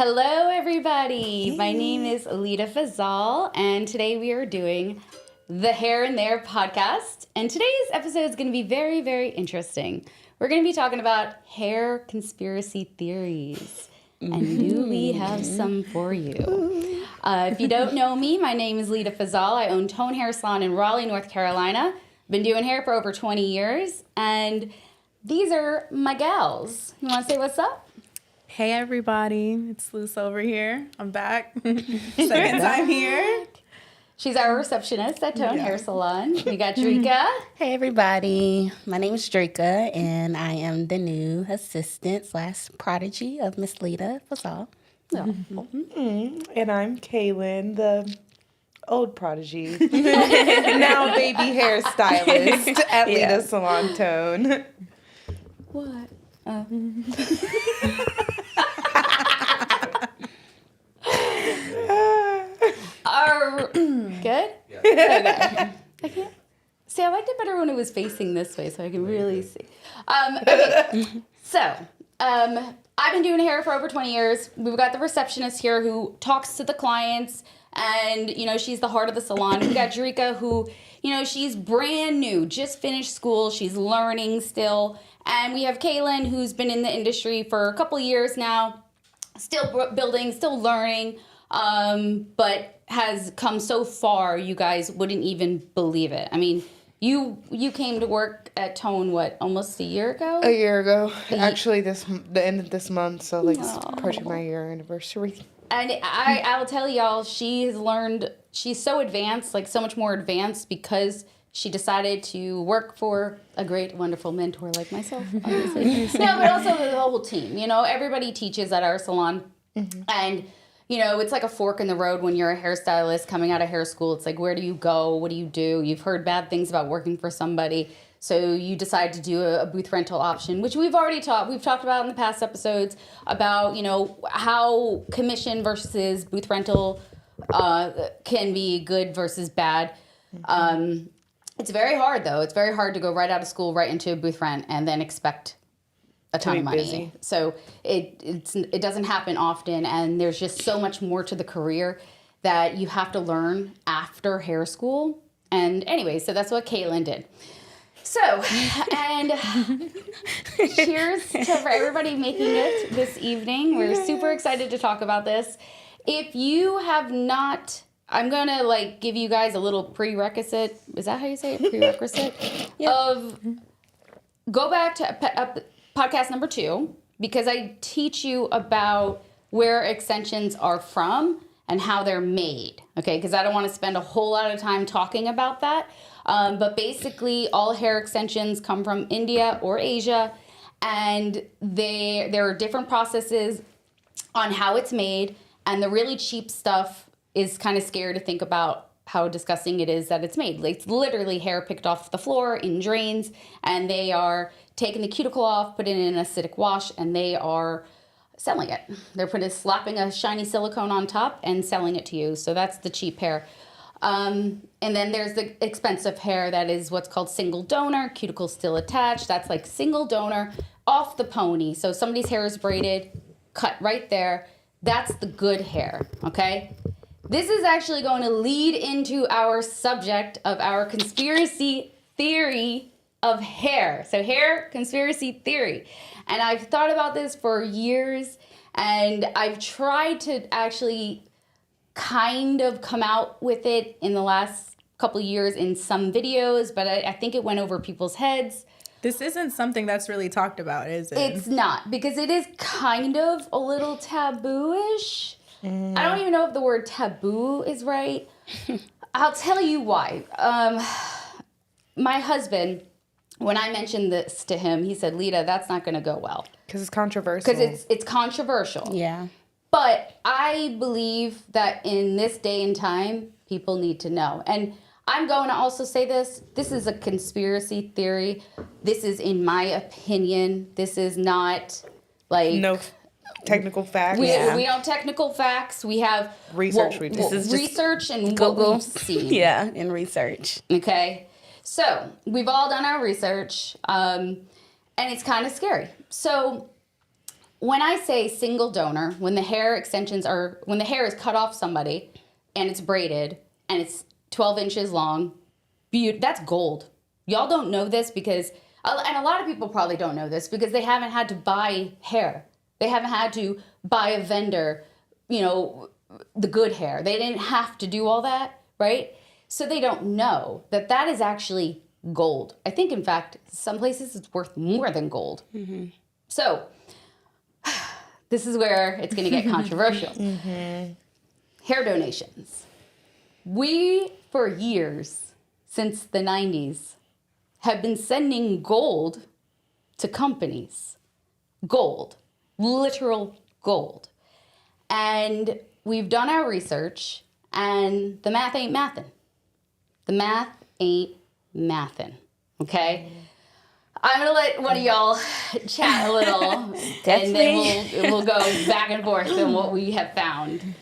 Hello, everybody. Hey. My name is Leda Fazal, and today we are doing the Hair and There podcast. And today's episode is going to be very, very interesting. We're going to be talking about hair conspiracy theories. And do we have some for you? If you don't know me, my name is Leda Fazal. I own Tone Hair Salon in Raleigh, North Carolina. Been doing hair for over 20 years. And these are my gals. You want to say what's up? Hey everybody, it's Luce over here. I'm back. Second time here. She's our receptionist at Tone Hair Salon. We got 𝗧𝗢𝗡. Hey everybody, my name is 𝗧𝗢𝗡 and I am the new assistant / prodigy of Miss Leda Fazal. And I'm Kaylin, the old prodigy, now baby hairstylist at Leda Salon Tone. What? Good? Yeah. Okay. See, I liked it better when it was facing this way so I can really see. Okay. So, I've been doing hair for over 20 years. We've got the receptionist here who talks to the clients and, you know, she's the heart of the salon. We've got 𝗧𝗢𝗡 who, you know, she's brand new, just finished school. She's learning still. And we have Kaylin who's been in the industry for a couple years now, still building, still learning, but has come so far, you guys wouldn't even believe it. I mean, you came to work at Tone, what, almost a year ago? A year ago. Actually, the end of this month, so like it's approaching my year anniversary. And I'll tell y'all, she has learned, she's so advanced, like so much more advanced because she decided to work for a great, wonderful mentor like myself, obviously. No, but also the whole team. You know, everybody teaches at our salon. Mm-hmm. And, you know, it's like a fork in the road when you're a hairstylist coming out of hair school. It's like, where do you go? What do you do? You've heard bad things about working for somebody. So you decide to do a booth rental option, which we've talked about in the past episodes about, you know, how commission versus booth rental can be good versus bad. Mm-hmm. It's very hard, though. It's very hard to go right out of school, right into a booth rent, and then expect a ton of money. Busy. So it doesn't happen often, and there's just so much more to the career that you have to learn after hair school. And anyway, so that's what Kaylin did. So, and cheers for everybody making it this evening. We're super excited to talk about this. If you have not... I'm going to, like, give you guys a little prerequisite. Is that how you say it? Prerequisite? Yep. Of go back to podcast number 2 because I teach you about where extensions are from and how they're made, okay? Because I don't want to spend a whole lot of time talking about that. But basically, all hair extensions come from India or Asia, and there are different processes on how it's made, and the really cheap stuff is kind of scary to think about how disgusting it is that it's made. Like, it's literally hair picked off the floor in drains, and they are taking the cuticle off, putting it in an acidic wash, and they are selling it. They're slapping a shiny silicone on top and selling it to you. So that's the cheap hair. And then there's the expensive hair that is what's called single donor, cuticle still attached. That's like single donor off the pony. So somebody's hair is braided, cut right there. That's the good hair, okay? This is actually going to lead into our subject of our conspiracy theory of hair. So hair conspiracy theory. And I've thought about this for years, and I've tried to actually kind of come out with it in the last couple of years in some videos, but I think it went over people's heads. This isn't something that's really talked about, is it? It's not, because it is kind of a little taboo-ish. I don't even know if the word taboo is right. I'll tell you why. My husband, when I mentioned this to him, he said, Leda, that's not going to go well. Because it's controversial. Because it's controversial. Yeah. But I believe that in this day and time, people need to know. And I'm going to also say this. This is a conspiracy theory. This is in my opinion. This is not like... No technical facts. We don't technical facts. We have research. This is research and Google. What we've seen. Yeah, and research. Okay. So we've all done our research, and it's kind of scary. So when I say single donor, when the hair is cut off somebody and it's braided and it's 12 inches long, that's gold. Y'all don't know this because, and a lot of people probably don't know this because they haven't had to buy hair. They haven't had to buy a vendor, the good hair. They didn't have to do all that, right? So they don't know that is actually gold. I think, in fact, some places it's worth more than gold. Mm-hmm. So this is where it's going to get controversial. Mm-hmm. Hair donations. We, for years, since the 90s, have been sending gold to companies. Gold. Literal gold. And we've done our research, and the math ain't mathin'. The math ain't mathin', okay? I'm gonna let one of y'all chat a little, and then we'll go back and forth on what we have found.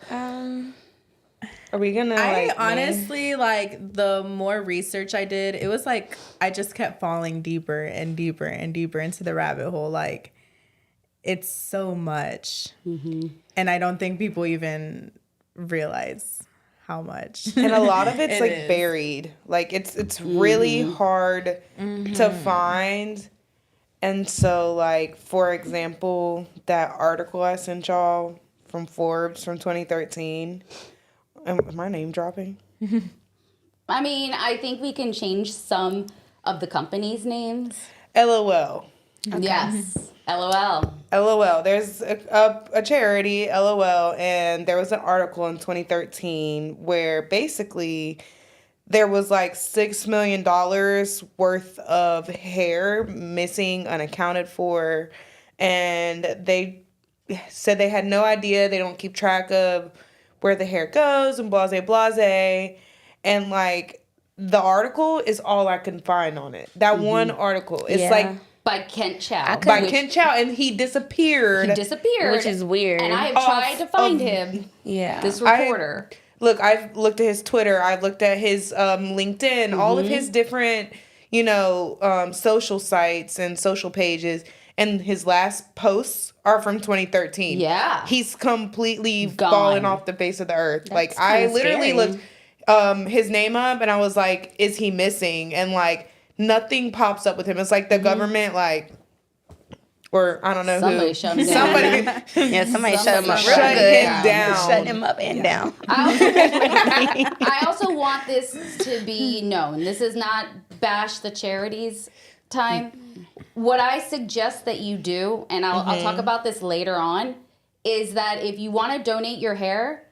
Are we gonna? I honestly, the more research I did, it was like I just kept falling deeper and deeper and deeper into the rabbit hole. Like, it's so much, and I don't think people even realize how much. And a lot of it's buried. Like it's really hard to find. And so, for example, that article I sent y'all from Forbes from 2013. Am I name dropping? I mean, I think we can change some of the companies' names. LOL. Okay. Yes. LOL. LOL. There's a charity, LOL, and there was an article in 2013 where basically there was $6 million worth of hair missing, unaccounted for, and they said they had no idea. They don't keep track of where the hair goes and blah-blah-blah. And the article is all I can find on it. That one article. It's by Kent Chow. Kent Chow, and he disappeared. Which is weird. And I have tried to find him. Yeah. This reporter. I've looked at his Twitter. I've looked at his LinkedIn, all of his different, social sites and social pages. And his last posts are from 2013. Yeah. He's completely fallen off the face of the earth. That's I literally looked his name up and I was like, is he missing? And nothing pops up with him. It's the government, or I don't know somebody who. Shut him down. Somebody shut him up. Shut him down. Shut him up and down. I also want this to be known. This is not bash the charities time. What I suggest that you do, and I'll talk about this later on, is that if you want to donate your hair,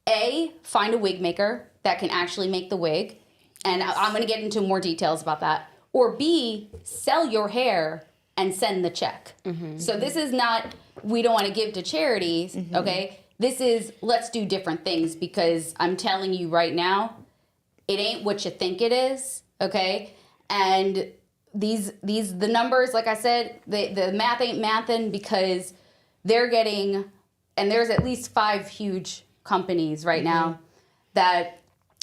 A, find a wig maker that can actually make the wig. And I'm going to get into more details about that. Or B, sell your hair and send the check. So this is not, we don't want to give to charities, okay? This is, let's do different things, because I'm telling you right now, it ain't what you think it is, okay? And the numbers, like I said, the math ain't mathin', because they're getting, and there's at least 5 huge companies right now that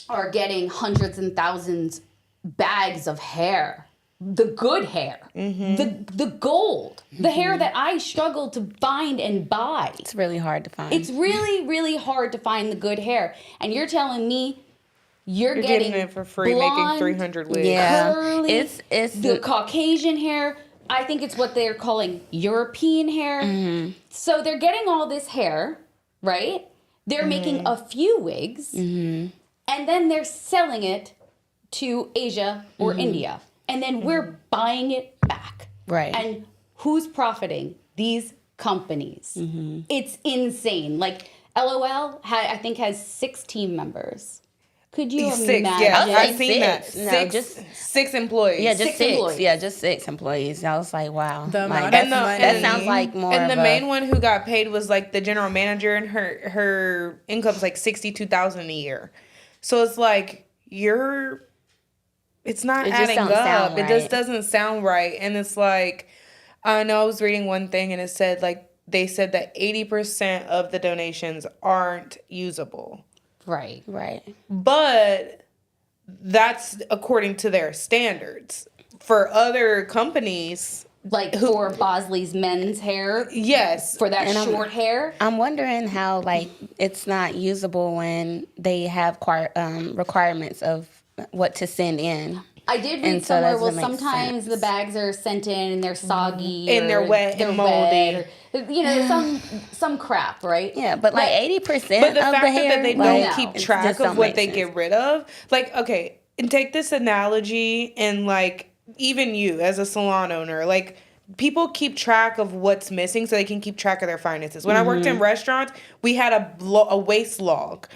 are getting hundreds and thousands bags of hair. The good hair. The gold. The hair that I struggle to find and buy. It's really hard to find. It's really, really hard to find the good hair. And you're telling me you're getting it for free, blonde, making 300 wigs. Yeah. curly, It's the Caucasian hair. I think it's what they're calling European hair. So they're getting all this hair, right? They're making a few wigs. And then they're selling it to Asia or India. And then we're buying it back. Right. And who's profiting? These companies. It's insane. LOL, I think, has 6 team members. Could you imagine? Yeah, I've seen that. No, 6 employees. Yeah, just 6. employees. Yeah, just 6 employees. I was like, wow. The amount That of money. sounds like more. And of the main one who got paid was the general manager, and her income's $62,000 a year. So it's it's not adding up. Right. It just doesn't sound right. And it's I know I was reading one thing and it said they said that 80% of the donations aren't usable. Right. But that's according to their standards. For other companies, like for Bosley's men's hair, Yes. for that short hair. I'm wondering how, like, it's not usable when they have requirements of what to send in. I did read And so somewhere, that well, doesn't make sometimes the sense. bags are sent in and they're soggy. And they're or wet and moldy. or, you know, some crap, right? Yeah, but like 80% But the of fact the hair, that they like, don't keep it track just of don't what make they sense. get rid of. Like, okay, and take this analogy and like even you as a salon owner, like people keep track of what's missing so they can keep track of their finances. When I worked in restaurants, we had a waste log.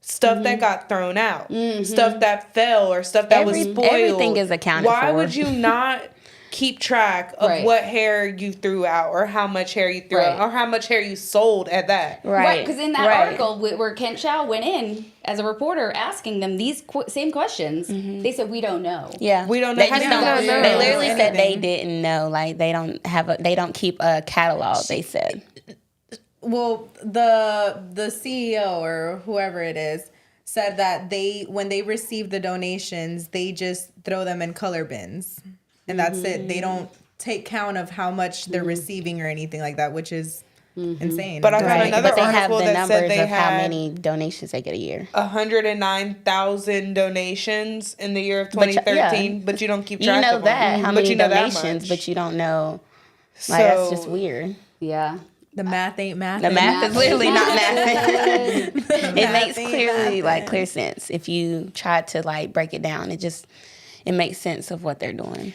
Stuff that got thrown out, stuff that fell, or stuff that was spoiled. Everything is accounted Why for. would you not keep track of Right. what hair you threw out, or how much hair you threw out, Right. or how much hair you sold at that? Right, because in that right. article where Kent Chow went in as a reporter asking them these same questions, they said, we don't know. Yeah, We don't know. They How just do you don't. not know? They literally said they Anything. didn't know. Like they don't keep a catalog. They said. Well, the CEO or whoever it is said that when they receive the donations, they just throw them in color bins, and that's it. They don't take count of how much they're receiving or anything like that, which is insane. But I got Right, another but they have article the that numbers said they of how had many donations they get a year. 109,000 donations in the year of But 2013, but you don't keep You track know of that them. how But many you know that donations, much. but you don't know. Like that's just So- weird. Yeah. the math ain't math. The math is literally not math. Good. It makes ain't clearly mathing. clear sense if you try to like break it down. It makes sense of what they're doing.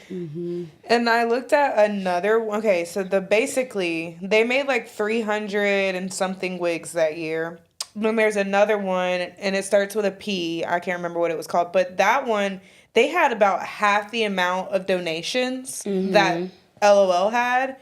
And I looked at another. Okay, so basically they made like 300 and something wigs that year. Then there's another one, and it starts with a P. I can't remember what it was called, but that one they had about half the amount of donations that LOL had,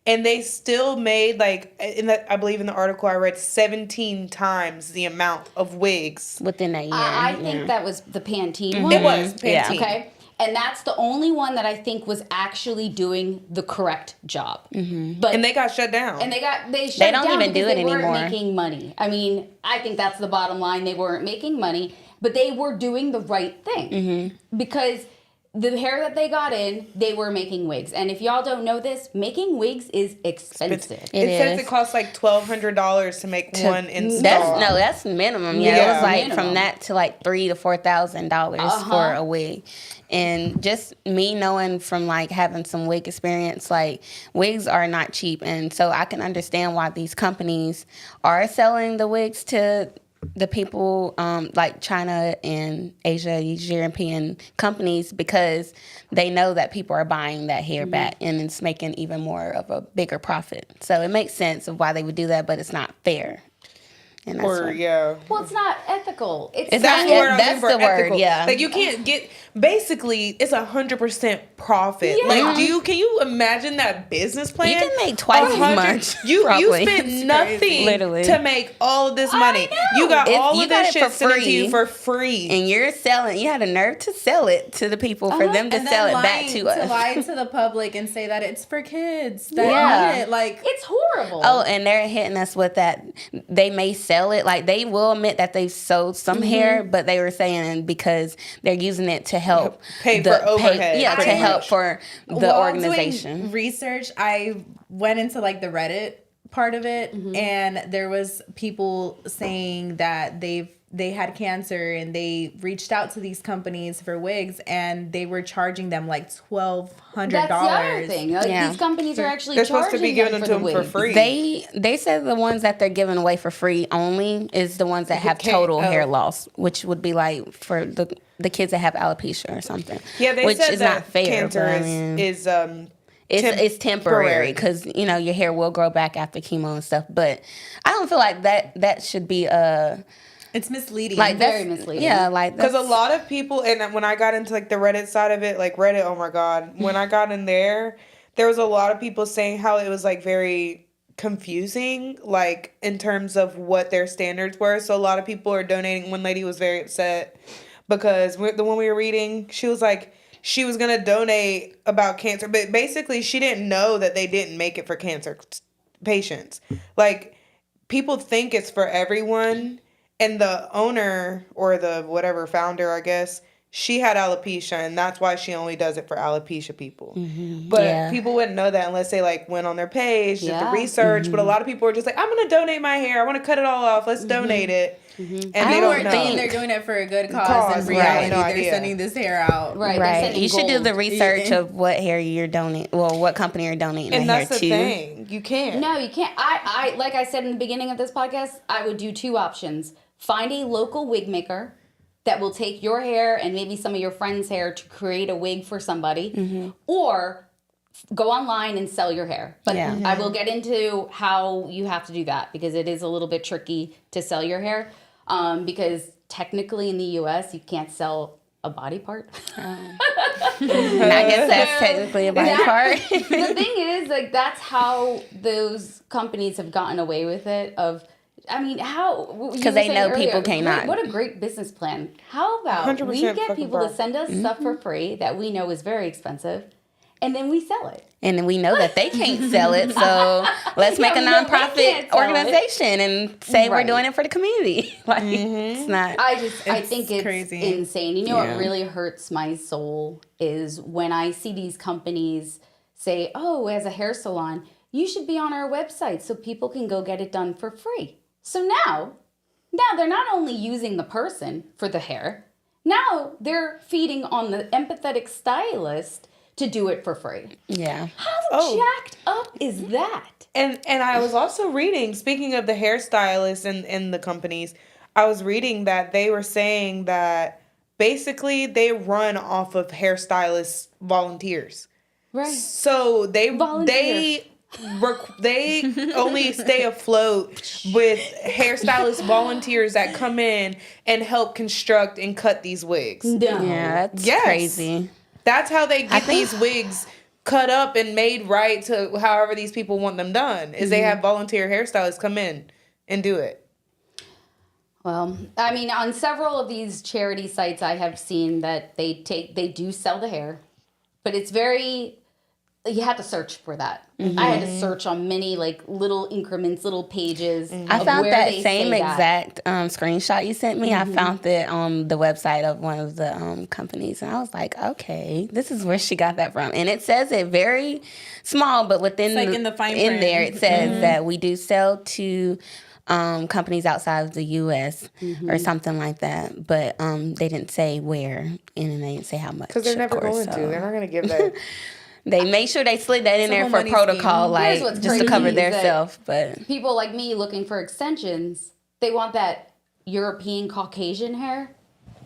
and they still made like I believe in the article I read 17 times the amount of wigs. Within that year. I think that was the Pantene one. It was Pantene. Yeah. Okay. And that's the only one that I think was actually doing the correct job. But And they got shut down. they shut don't down even do because it they weren't anymore. making money. I mean, I think that's the bottom line. They weren't making money, but they were doing the right thing because the hair that they got in, they were making wigs. And if y'all don't know this, making wigs is expensive. It says is. it costs like $1,200 to make one install. That's minimum. Yeah, Yeah. it was like Minimum. from that to like $3,000 to $4,000 for a wig. And just me knowing from like having some wig experience, like wigs are not cheap, and so I can understand why these companies are selling the wigs to the people like China and Asia, these European companies, because they know that people are buying that hair back and it's making even more of a bigger profit. So it makes sense of why they would do that, but it's not fair. And that's Or why- yeah. Well, it's not ethical. It's That's not- the word I'm that's looking for, the word, ethical. yeah. Like you can't get basically it's 100% profit. Yeah. Like can you imagine that business plan? You can make twice as 100 much, You probably. spent It's nothing Literally. to make all of this money. know. You got all You of got this it shit for sent to free. you for free. And you're selling, you had a nerve to sell it to the people for them to And sell then it back to us. lie to the public and say that it's for kids that Yeah. need it. Like It's horrible. Oh, and they're hitting us with that. They may sell it. Like, they will admit that they've sold some hair, but they were saying because they're using it to help Pay for overhead, Yeah, to pretty help much. for the while organization. doing research, I went into like the Reddit part of it, and there was people saying that they had cancer and they reached out to these companies for wigs and they were charging them like $1,200. That's the other thing. Like, Yeah. these companies are actually They're supposed charging to be giving them them for to the them for wigs. free. They said the ones that they're giving away for free only is the ones that have total hair loss, which would be like for the kids that have alopecia or something. Yeah, they which said is that not fair. cancer but I mean, is it's temporary because your hair will grow back after chemo and stuff. But I don't feel like that should be It's misleading. like Very that's- misleading. Yeah, like because a that's- lot of people, and when I got into like the Reddit side of it, like Reddit, oh my god, when I got in there was a lot of people saying how it was like very confusing, like in terms of what their standards were. So a lot of people are donating. One lady was very upset because the one we were reading, she was like, she was gonna donate about cancer, but basically she didn't know that they didn't make it for cancer patients. Like, people think it's for everyone, and the owner or the whatever founder, I guess, she had alopecia, and that's why she only does it for alopecia people. But people wouldn't know that unless they like went on their page, did the research. But a lot of people are just like, I'm gonna donate my hair. I want to cut it all off. Let's donate it. And they don't know. Thinking they're doing it for a good cause. In reality, they're sending this hair out. Right. You should do the research of what hair you're donating. Well, what company you're donating the hair to. And that's the thing. You can't. No, you can't. I like I said in the beginning of this podcast, I would do two options. Find a local wig maker that will take your hair and maybe some of your friends' hair to create a wig for somebody, or go online and sell your hair. But I will get into how you have to do that because it is a little bit tricky to sell your hair because technically in the U.S. you can't sell a body part. I guess that's technically a body part. The thing is, like, that's how those companies have gotten away with it I mean, how? Because they know people cannot. What a great business plan. How about we get people to send us stuff for free that we know is very expensive, and then we sell it. And then we know that they can't sell it, so let's make a nonprofit organization and say we're doing it for the community. Like, it's not. I think it's crazy. insane. You know what really hurts my soul is when I see these companies say, "Oh, as a hair salon, you should be on our website so people can go get it done for free." So now they're not only using the person for the hair, now they're feeding on the empathetic stylist to do it for free. Yeah. How jacked up is that? And I was also reading, speaking of the hairstylists and the companies, I was reading that they were saying that basically they run off of hairstylist volunteers. Right. So they only stay afloat with hairstylist volunteers that come in and help construct and cut these wigs. No. Yeah, that's crazy. That's how they get these wigs cut up and made right to however these people want them done, is they have volunteer hairstylists come in and do it. Well, I mean, on several of these charity sites, I have seen that they do sell the hair, but it's very... You have to search for that. I had to search on many like little increments, little pages. I found that same exact screenshot you sent me. I found it on the website of one of the companies, and I was like, okay, this is where she got that from. And it says it very small, but within in the fine in print. there it says that we do sell to companies outside of the U.S. or something like that, but they didn't say where, and they didn't say how much. Because they're never going to. They're not going to give that. They made sure they slid that in there for protocol, like just to cover their self. But people like me looking for extensions, they want that European Caucasian hair.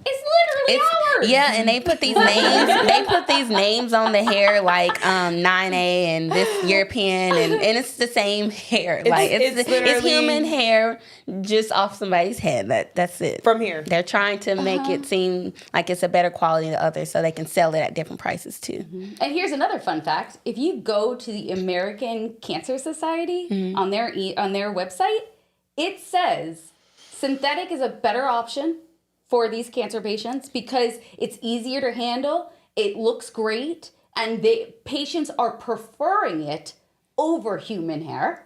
It's literally ours. Yeah, and they put these names. They put these names on the hair like 9A and this European, and it's the same hair. Like it's human hair just off somebody's head. That's it. From here. They're trying to make it seem like it's a better quality than others, so they can sell it at different prices too. And here's another fun fact: if you go to the American Cancer Society on their website, it says synthetic is a better option for these cancer patients because it's easier to handle, it looks great, and the patients are preferring it over human hair.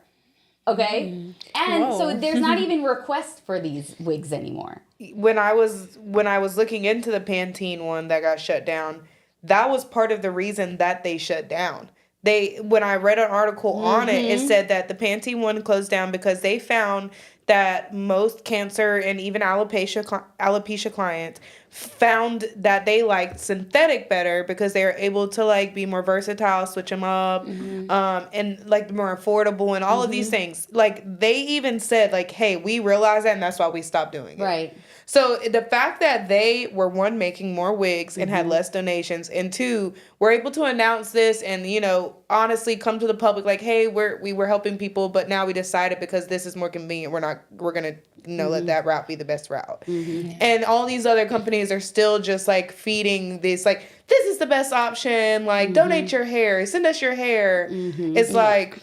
Okay? And so there's not even requests for these wigs anymore. When I was looking into the Pantene one that got shut down, that was part of the reason that they shut down. When I read an article on it, it said that the Pantene one closed down because they found that most cancer and even alopecia clients found that they liked synthetic better because they were able to like be more versatile, switch them up, and like more affordable and all of these things. Like they even said like, hey, we realize that and that's why we stopped doing it. Right. So the fact that they were, one, making more wigs and had less donations, and two, were able to announce this and, you know, honestly come to the public like, hey, we were helping people, but now we decided because this is more convenient, we're going to, you know, let that route be the best route. And all these other companies are still just like feeding this, like, this is the best option, like, donate your hair, send us your hair. It's like,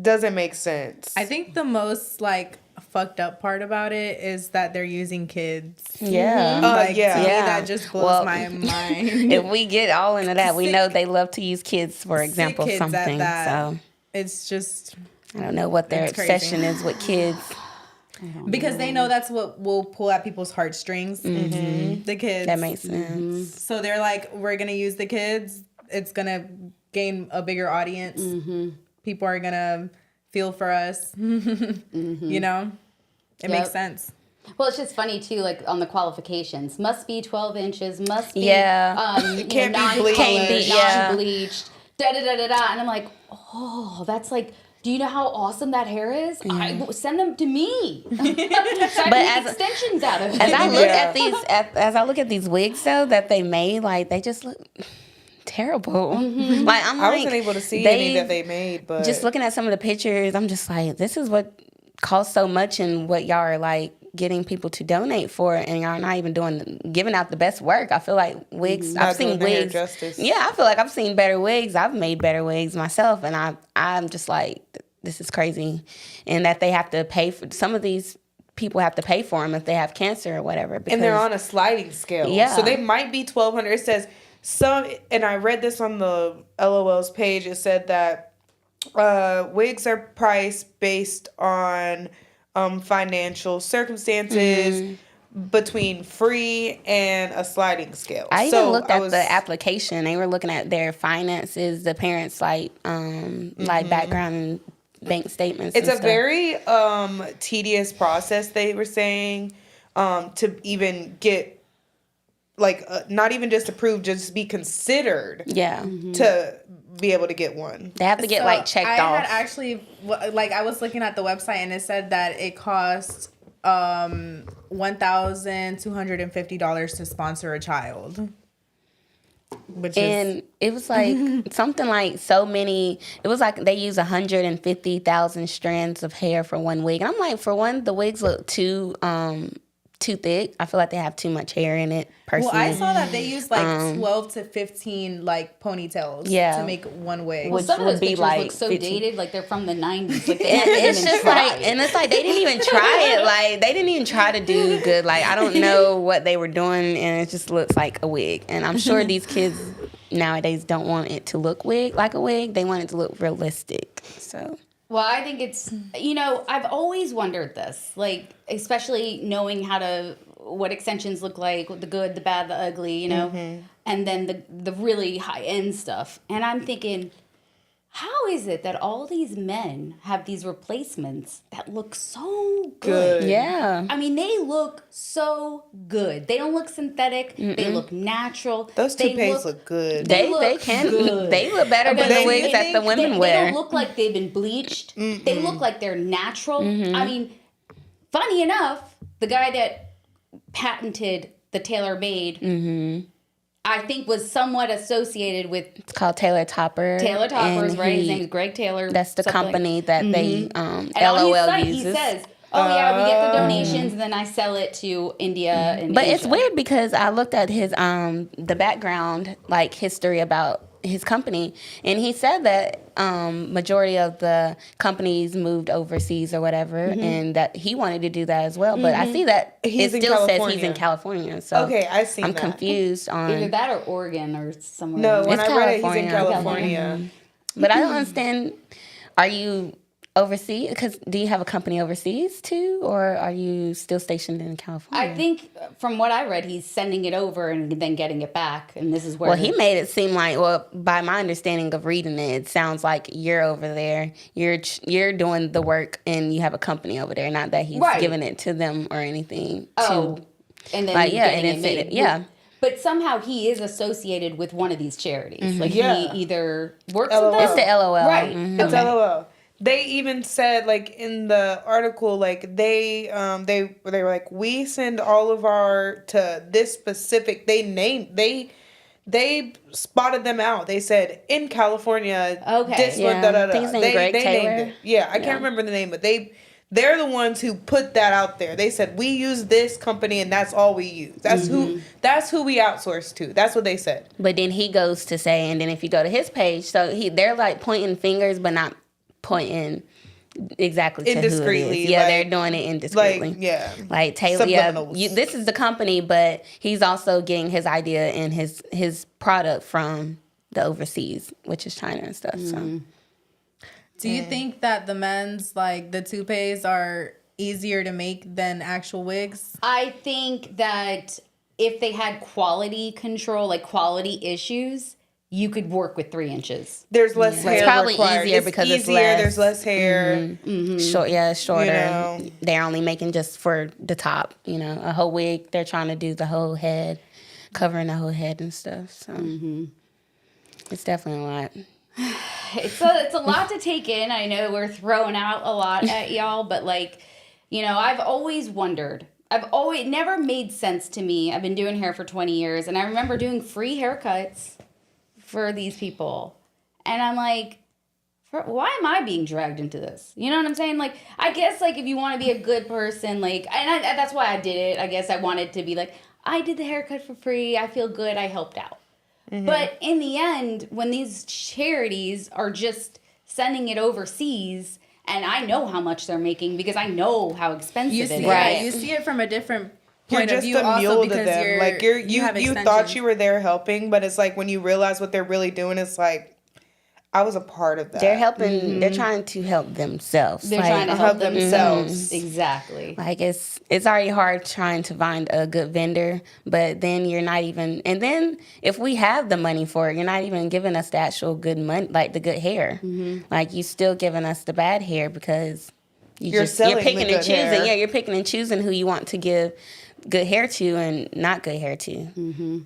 doesn't make sense. I think the most like fucked up part about it is that they're using kids. Yeah. To me, that just blows my mind. If we get all into that, we know they love to use kids, for example, kids something. at that. So it's just, I don't know what their obsession is with kids. Because they know that's what will pull at people's heartstrings. The kids. That makes sense. So they're like, we're going to use the kids. It's going to gain a bigger audience. People are going to feel for us. You know? It makes sense. Well, it's just funny too, like on the qualifications. Must be 12 inches, must be Can't be bleached. non-bleached, da-da-da-da-da. And I'm like, oh, that's like, do you know how awesome that hair is? Send them to me. So I make extensions out of it. As I look at these, as I look at these wigs though that they made, like they just look terrible. Like I wasn't able to see any that they made, but just looking at some of the pictures, I'm just like, this is what costs so much and what y'all are like getting people to donate for, and y'all not even giving out the best work. I feel like wigs, I've seen wigs. Yeah, I feel like I've seen better wigs. I've made better wigs myself, and I'm just like, this is crazy. And that they have to pay for, some of these people have to pay for them if they have cancer or whatever. And they're on a sliding scale. Yeah. So they might be $1,200. It says some, and I read this on the LOL's page. It said that wigs are priced based on financial circumstances between free and a sliding scale. I even looked at the application. They were looking at their finances, the parents' like background and bank statements. It's a very tedious process. They were saying to even get like not even just approved, just be considered. To be able to get one. They have to get like checked off. I had actually, like, I was looking at the website and it said that it cost $1,250 to sponsor a child. And it was like something like so many. It was like they use 150,000 strands of hair for one wig. And I'm like, for one, the wigs look too thick. I feel like they have too much hair in it, personally. Well, I saw that they used like 12 to 15 like ponytails to make one wig. Well, some of those pictures look so 15. Dated, like they're from the 90s. Like it's just like, and it's like they didn't even try it. Like they didn't even try to do good. Like I don't know what they were doing, and it just looks like a wig. And I'm sure these kids nowadays don't want it to look like a wig. They want it to look realistic. So. Well, I think it's, I've always wondered this, like, especially knowing what extensions look like, the good, the bad, the ugly, and then the really high-end stuff. And I'm thinking, how is it that all these men have these replacements that look so good? Yeah. I mean, they look so good. They don't look synthetic. They look natural. Those toupees look good. They can. Good. They look better than the wigs that the women wear. They don't look like they've been bleached. They look like they're natural. I mean, funny enough, the guy that patented the tailor-made, I think was somewhat associated with... It's called Taylor Topper. Taylor Topper's, right? His name is Greg Taylor. That's the company that they, and LOL on his site, uses. He says, we get the donations and then I sell it to India and But Asia. it's weird because I looked at his, the background, like, history about his company, and he said that majority of the companies moved overseas or whatever, and that he wanted to do that as well. But I see that it still says he's in California. So okay, I see. I'm confused on either that or Oregon or somewhere. No, when it's I read it, he's in California. But I don't understand. Are you overseas? Because do you have a company overseas too, or are you still stationed in California? I think from what I read, he's sending it over and then getting it back, and this is where. Well, he made it seem like, by my understanding of reading it, it sounds like you're over there, you're doing the work, and you have a company over there. Not that he's giving it to them or anything. And then getting it made. But somehow he is associated with one of these charities. Like he either works with them. It's the LOL, right? It's LOL. They even said, like, in the article, like, they were like, we send all of our to this specific, they spotted them out. They said, in California, this one, They named it. Yeah, I can't remember the name, but they're the ones who put that out there. They said, we use this company and that's all we use. That's who we outsource to. That's what they said. But then he goes to say, and then if you go to his page, so they're like pointing fingers, but not pointing exactly to who it is. Yeah, they're doing it indiscreetly. Like Taylor. This is the company, but he's also getting his idea and his product from the overseas, which is China and stuff. So, do you think that the men's, like, the toupees are easier to make than actual wigs? I think that if they had quality control, like quality issues, you could work with 3 inches. There's less hair It's probably required. easier because it's easier, less. There's less hair. It's shorter. You know. They're only making just for the top. You know, a whole wig. They're trying to do the whole head, covering the whole head and stuff. So it's definitely a lot. It's a lot to take in. I know we're throwing out a lot at y'all, but like, you know, I've always wondered. Never made sense to me. I've been doing hair for 20 years, and I remember doing free haircuts for these people. And I'm like, why am I being dragged into this? You know what I'm saying? Like, I guess, like, if you want to be a good person, like, and that's why I did it. I guess I wanted to be like, I did the haircut for free. I feel good. I helped out. But in the end, when these charities are just sending it overseas, and I know how much they're making because I know how expensive it is. Right. You see it from a different point You're of just view a also mule to because them. Like you have thought extensions. you were there helping, but it's like when you realize what they're really doing, it's like I was a part of that. They're helping. They're trying to help themselves. They're Like, trying to help themselves. themselves. Exactly. Like it's already hard trying to find a good vendor, but then you're not even. And then if we have the money for it, you're not even giving us the actual good money, like the good hair. Like you still giving us the bad hair because you're selling picking the and good choosing. hair. Yeah, you're picking and choosing who you want to give good hair to and not good hair to.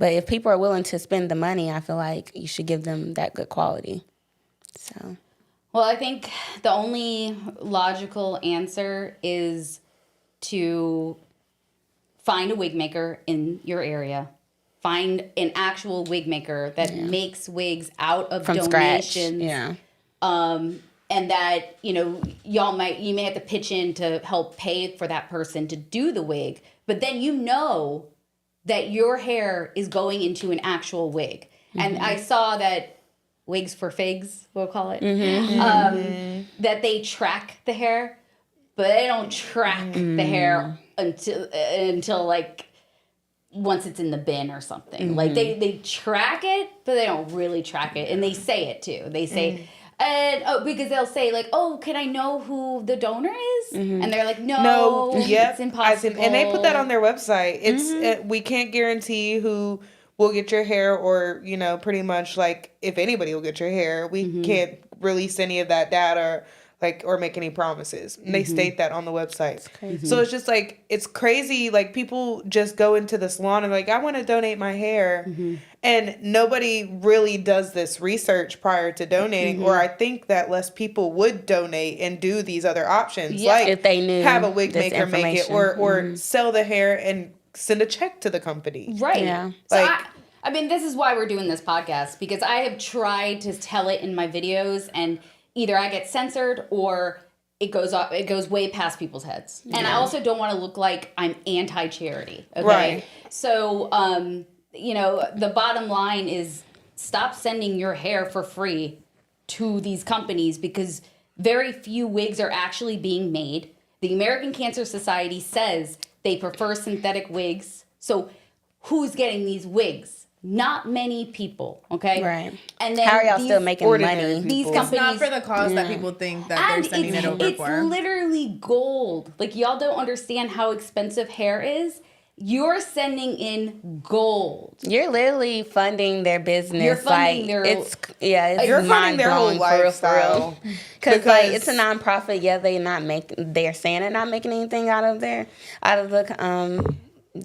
But if people are willing to spend the money, I feel like you should give them that good quality. So. Well, I think the only logical answer is to find a wig maker in your area. Find an actual wig maker that makes wigs out of From donations. scratch. Yeah. And that, you know, you may have to pitch in to help pay for that person to do the wig. But then you know that your hair is going into an actual wig. And I saw that wigs for figs, we'll call it, that they track the hair, but they don't track the hair until like once it's in the bin or something. Like they track it, but they don't really track it. And they say it too. They say, and because they'll say like, oh, can I know who the donor is? And they're like, no, it's impossible. And they put that on their website. It's we can't guarantee who will get your hair, or you know, pretty much like if anybody will get your hair. We can't release any of that data, like, or make any promises. And they state that on the website. It's crazy. So it's just like, it's crazy. Like people just go into the salon and like, I want to donate my hair. And nobody really does this research prior to donating. Or I think that less people would donate and do these other options. Yeah. Like If they knew have a wig this maker make it, or sell the hair and send a check to the company. Right. Yeah. So Like- I mean, this is why we're doing this podcast, because I have tried to tell it in my videos, and either I get censored or it goes way past people's heads. And I also don't want to look like I'm anti-charity. Okay? Right. So, you know, the bottom line is stop sending your hair for free to these companies, because very few wigs are actually being made. The American Cancer Society says they prefer synthetic wigs. So who's getting these wigs? Not many people, okay? Right. And then How are y'all these still making ordinary money? These people. It's not companies, for the cause that people think that and they're sending it over it's for. literally gold. Like, y'all don't understand how expensive hair is. You're sending in gold. You're literally funding their business. You're funding like, their- it's You're funding their whole For lifestyle. real. Because like it's a nonprofit. Yeah, they're saying they're not making anything out of the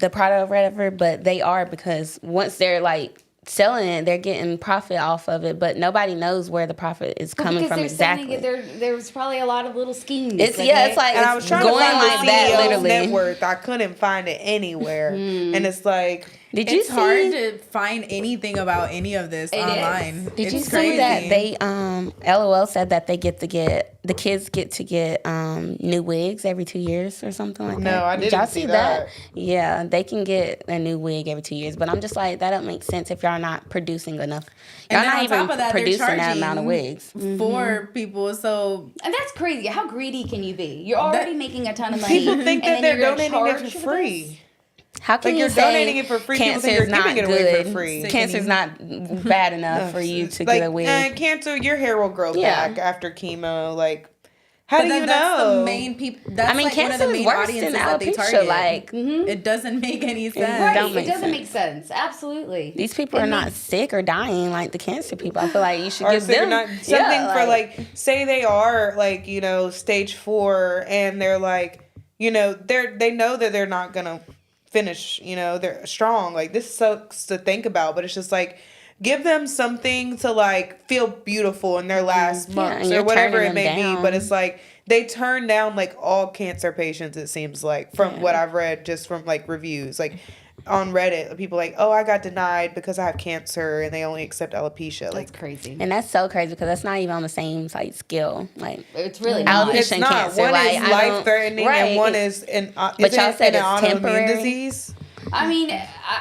product or whatever, but they are, because once they're like selling it, they're getting profit off of it, but nobody knows where the profit is coming from exactly. There's probably a lot of little schemes. It's it's like And I was it's trying going to find like the that CEO's literally. net worth. I couldn't find it anywhere. And it's like, Did you It's see? hard to find anything about any of this online. Did you It's see that crazy. they LOL said that they the kids get to get new wigs every 2 years or something like that? No, I Did didn't y'all see see that. Yeah, they can get a new wig every 2 years, but I'm just like, that don't make sense if y'all not producing enough. Y'all And then not on even top of that, they're producing that amount of charging wigs. for people. So And that's crazy. How greedy can you be? You're already making a ton of money. people think that and then they're you're gonna donating it charge for this? free. How can Like, you you're say donating it for free, people think cancer's you're not giving it away for good? free. Cancer's not bad enough for you to Like, get a wig. cancer, your hair will grow Yeah. back after chemo. Like, How do But you then that's know? the main people. That's I mean, like one of cancer the is main worse audiences than that they alopecia. target. Like, It doesn't make any sense. Right. don't It make doesn't sense. make sense. Absolutely. these people are not sick or dying like the cancer people. I feel like you should Or give so you're them not something yeah, for like say they are like, you know, stage 4 and they're like, you know, they know that they're not gonna finish, you know, they're strong. Like this sucks to think about, but it's just like give them something to like feel beautiful in their last months and or you're whatever it turning may them be. But down. it's like they turn down like all cancer patients, it seems like, from what I've read just from like reviews. Like on Reddit, people like, oh, I got denied because I have cancer and they only accept alopecia. That's Like crazy. And that's so crazy because that's not even on the same like scale. Like It's really not. alopecia it's and not. cancer. One like, is I don't- life threatening right. and one is an But isn't y'all it said an it's autoimmune temporary? disease. I mean,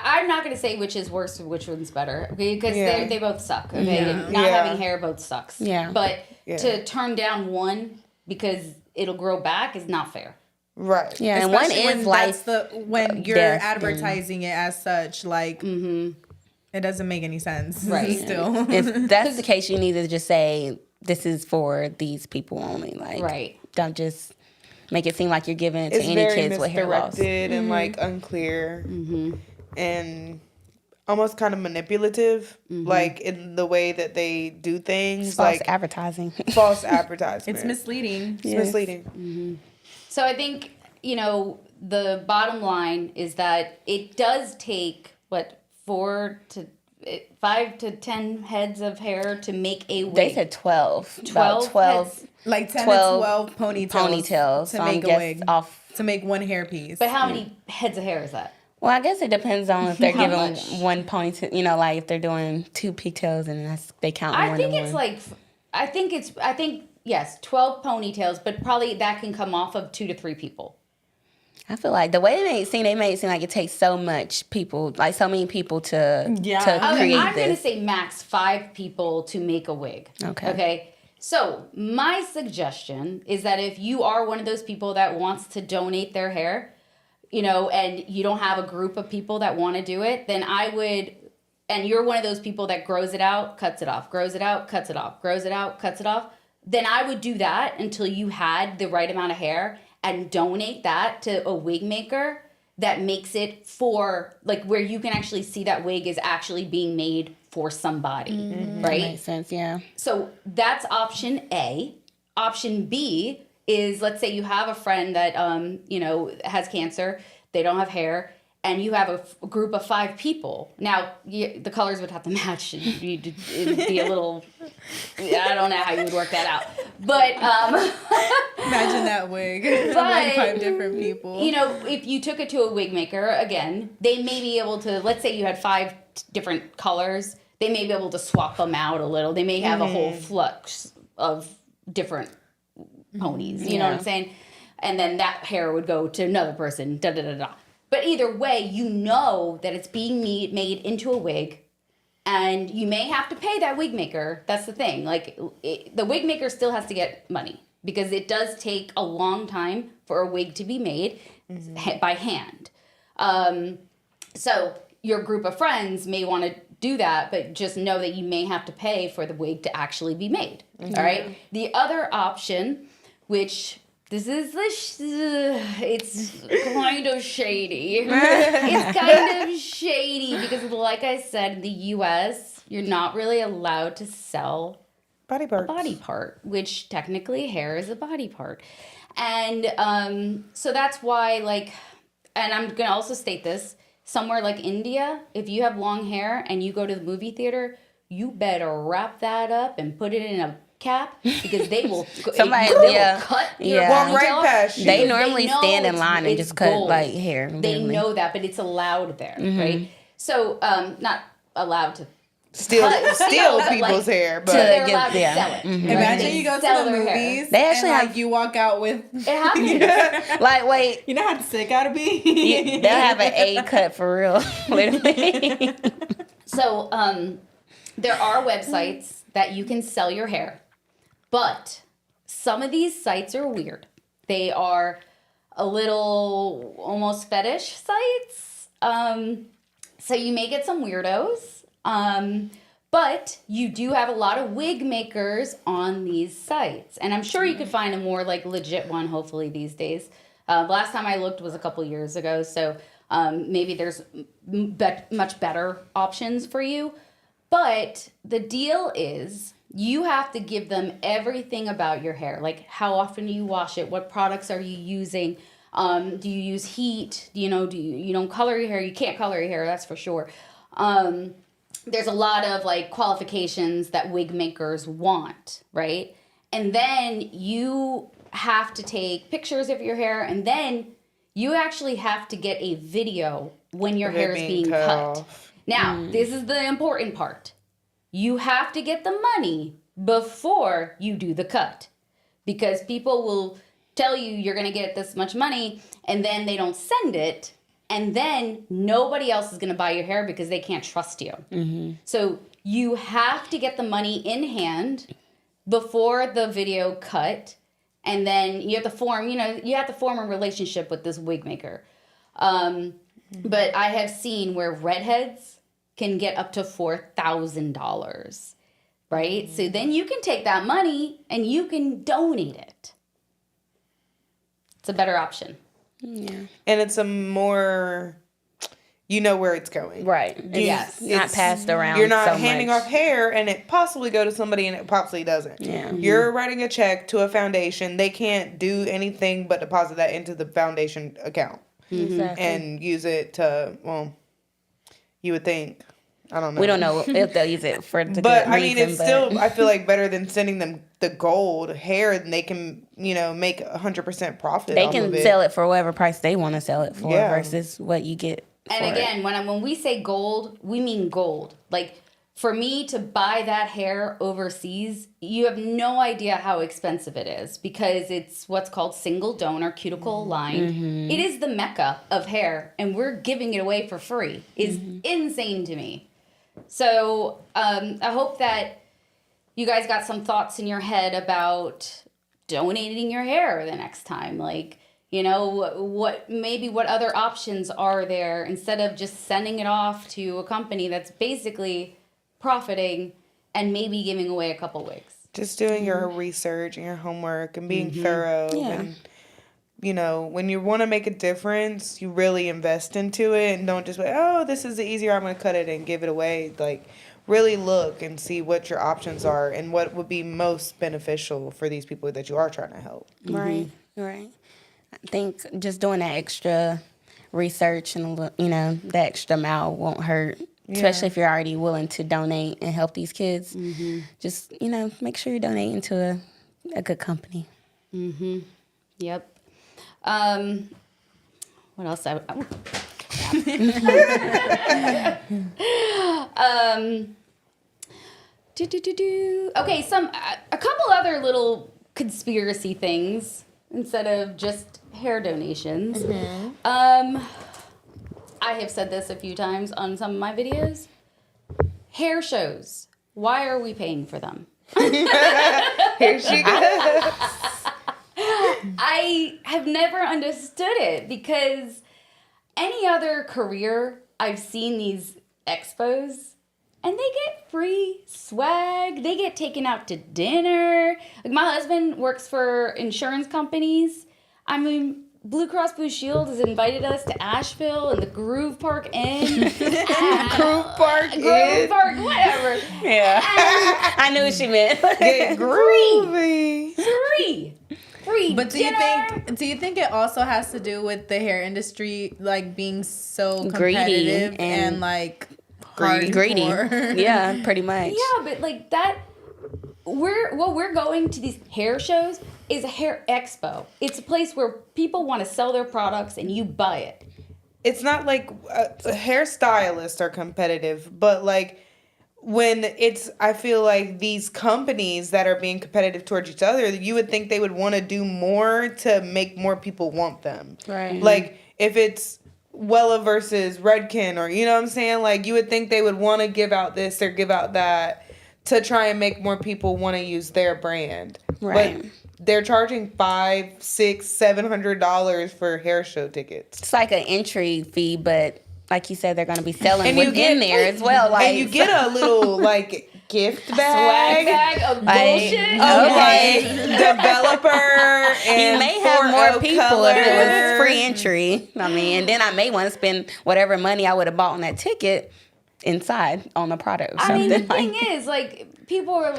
I'm not going to say which is worse or which one's better, okay? Because Yeah. they both suck, okay? Yeah. Not Yeah. having hair both sucks. Yeah. But Yeah. to turn down one because it'll grow back is not fair. Right. Yeah, and one Especially is when life. when you're death, advertising it as such, like it doesn't make any sense. Right. Still. If that's the case, you need to just say this is for these people only. Like, Right. don't just make it seem like you're giving it to It's any very kids with hair loss. misdirected and like unclear and almost kind of manipulative, like in the way that they do things, False like advertising. false advertisement. It's misleading. It's misleading. So I think, you know, the bottom line is that it does take, 5 to 10 heads of hair to make a wig. They said 12. 12 About 12 heads. Like 10 12 to 12 ponytails. to So make I a guess wig. off. To make one hairpiece. But how many heads of hair is that? Well, I guess it depends on if they're How giving much? one ponytail. You know, like if they're doing 2 pigtails and they count I one think and it's one. like, I think, yes, 12 ponytails, but probably that can come off of 2 to 3 people. I feel like the way they made it seem like it takes so much people, like so many people to Okay, create I'm going to this. say max 5 people to make a wig. Okay. Okay. So my suggestion is that if you are one of those people that wants to donate their hair, you know, and you don't have a group of people that want to do it, then I would, and you're one of those people that grows it out, cuts it off, grows it out, cuts it off, grows it out, cuts it off, then I would do that until you had the right amount of hair and donate that to a wig maker that makes it for, like, where you can actually see that wig is actually being made for somebody, right? Makes sense, yeah. So that's option A. Option B is, let's say you have a friend that, you know, has cancer, they don't have hair, and you have a group of 5 people. Now, the colors would have to match. It'd be a little, I don't know how you would work that out. But, Imagine that wig. But, like 5 different people. you know, if you took it to a wig maker, again, they may be able to, let's say you had 5 different colors, they may be able to swap them out a little. They may have a whole flux of different ponies. You know what I'm saying? And then that hair would go to another person. Da da da da. But either way, you know that it's being made into a wig, and you may have to pay that wig maker. That's the thing. Like the wig maker still has to get money because it does take a long time for a wig to be made by hand. So your group of friends may want to do that, but just know that you may have to pay for the wig to actually be made. All right. The other option, which this is it's kind of shady. It's kind of shady because, like I said, in the U.S., you're not really allowed to sell Body parts. a body part, which technically hair is a body part. And so that's why, like, and I'm going to also state this, somewhere like India, if you have long hair and you go to the movie theater, you better wrap that up and put it in a cap because they will Somebody- they will yeah. cut your Yeah. Walk ponytail right off past you. They because normally know stand in it's- line and it's just cut gold. like hair. They literally. know that, but it's allowed there, right? So not allowed to Steal but, people's like, hair, so but they're allowed to yeah. sell it. right? Imagine They you go to sell the their hair. movies. They actually and, like, have- you walk out with. It happens. Like, wait, You know how sick I'd be. they'll have an A cut for real. Literally. So there are websites that you can sell your hair, but some of these sites are weird. They are a little almost fetish sites. So you may get some weirdos. But you do have a lot of wig makers on these sites. And I'm sure you could find a more like legit one, hopefully, these days. Last time I looked was a couple years ago. So maybe there's much better options for you. But the deal is you have to give them everything about your hair. Like how often do you wash it? What products are you using? Do you use heat? You don't color your hair? You can't color your hair, that's for sure. There's a lot of like qualifications that wig makers want, right? And then you have to take pictures of your hair, and then you actually have to get a video when your hair is being cut. Now, this is the important part. You have to get the money before you do the cut, because people will tell you you're going to get this much money, and then they don't send it. And then nobody else is going to buy your hair because they can't trust you. Mm-hmm. So you have to get the money in hand before the video cut. And then you have to form, a relationship with this wig maker. But I have seen where redheads can get up to $4,000, right? So then you can take that money and you can donate it. It's a better option. Yeah. And it's a more, you know where it's going. Right. Yes. It's not passed around. You're not so handing much. off hair and it possibly go to somebody and it possibly doesn't. Yeah. Mm-hmm. You're writing a check to a foundation. They can't do anything but deposit that into the foundation account. Exactly. And use it to, well, you would think. I don't know. We don't know if they'll use it for the but good I mean, reason, it's still, I feel like, better than sending them the gold hair, and they can, make 100% profit. They off can of it. sell it for whatever price they want to sell it for versus what you get. And again, when we say gold, we mean gold. Like, for me to buy that hair overseas, you have no idea how expensive it is, because it's what's called single donor cuticle lined. Mm-hmm. It is the mecca of hair, and we're giving it away for free. It's insane to me. So I hope that you guys got some thoughts in your head about donating your hair the next time. Like, what other options are there instead of just sending it off to a company that's basically profiting and maybe giving away a couple wigs. Just doing your research and your homework and being thorough. Yeah. And, when you want to make a difference, you really invest into it and don't just be, oh, this is the easier, I'm going to cut it and give it away. Like, really look and see what your options are and what would be most beneficial for these people that you are trying to help. Right, right. I think just doing that extra research and, that extra mile won't hurt. Yeah. Especially if you're already willing to donate and help these kids. Mm-hmm. Just, make sure you're donating to a good company. Mm-hmm. Yep. What else? Okay, a couple other little conspiracy things instead of just hair donations. Mm-hmm. I have said this a few times on some of my videos. Hair shows. Why are we paying for them? Here she goes. I have never understood it, because any other career, I've seen these expos and they get free swag. They get taken out to dinner. Like, my husband works for insurance companies. I mean, Blue Cross Blue Shield has invited us to Asheville and the Grove Park Inn. Grove Park, whatever. Yeah. I knew what she meant. Get groovy. Free. But do you think it also has to do with the hair industry, like, being so competitive and like greedy? Yeah, pretty much. Yeah, but like that, we're going to these hair shows is a hair expo. It's a place where people want to sell their products and you buy it. It's not like hairstylists are competitive, but like when I feel like these companies that are being competitive towards each other, you would think they would want to do more to make more people want them. Right. Like if it's Wella versus Redken, or you know what I'm saying? Like you would think they would want to give out this or give out that to try and make more people want to use their brand. Right. But they're charging $500, $600, $700 for hair show tickets. It's like an entry fee, but like you said, they're going to be selling And you within there as well. Like, and you get a little like gift Swag bag. bag of bullshit. Like developer and you may have more people if it was color. free entry. I mean, and then I may want to spend whatever money I would have bought on that ticket inside on the product or I something. mean, the thing is, like, people are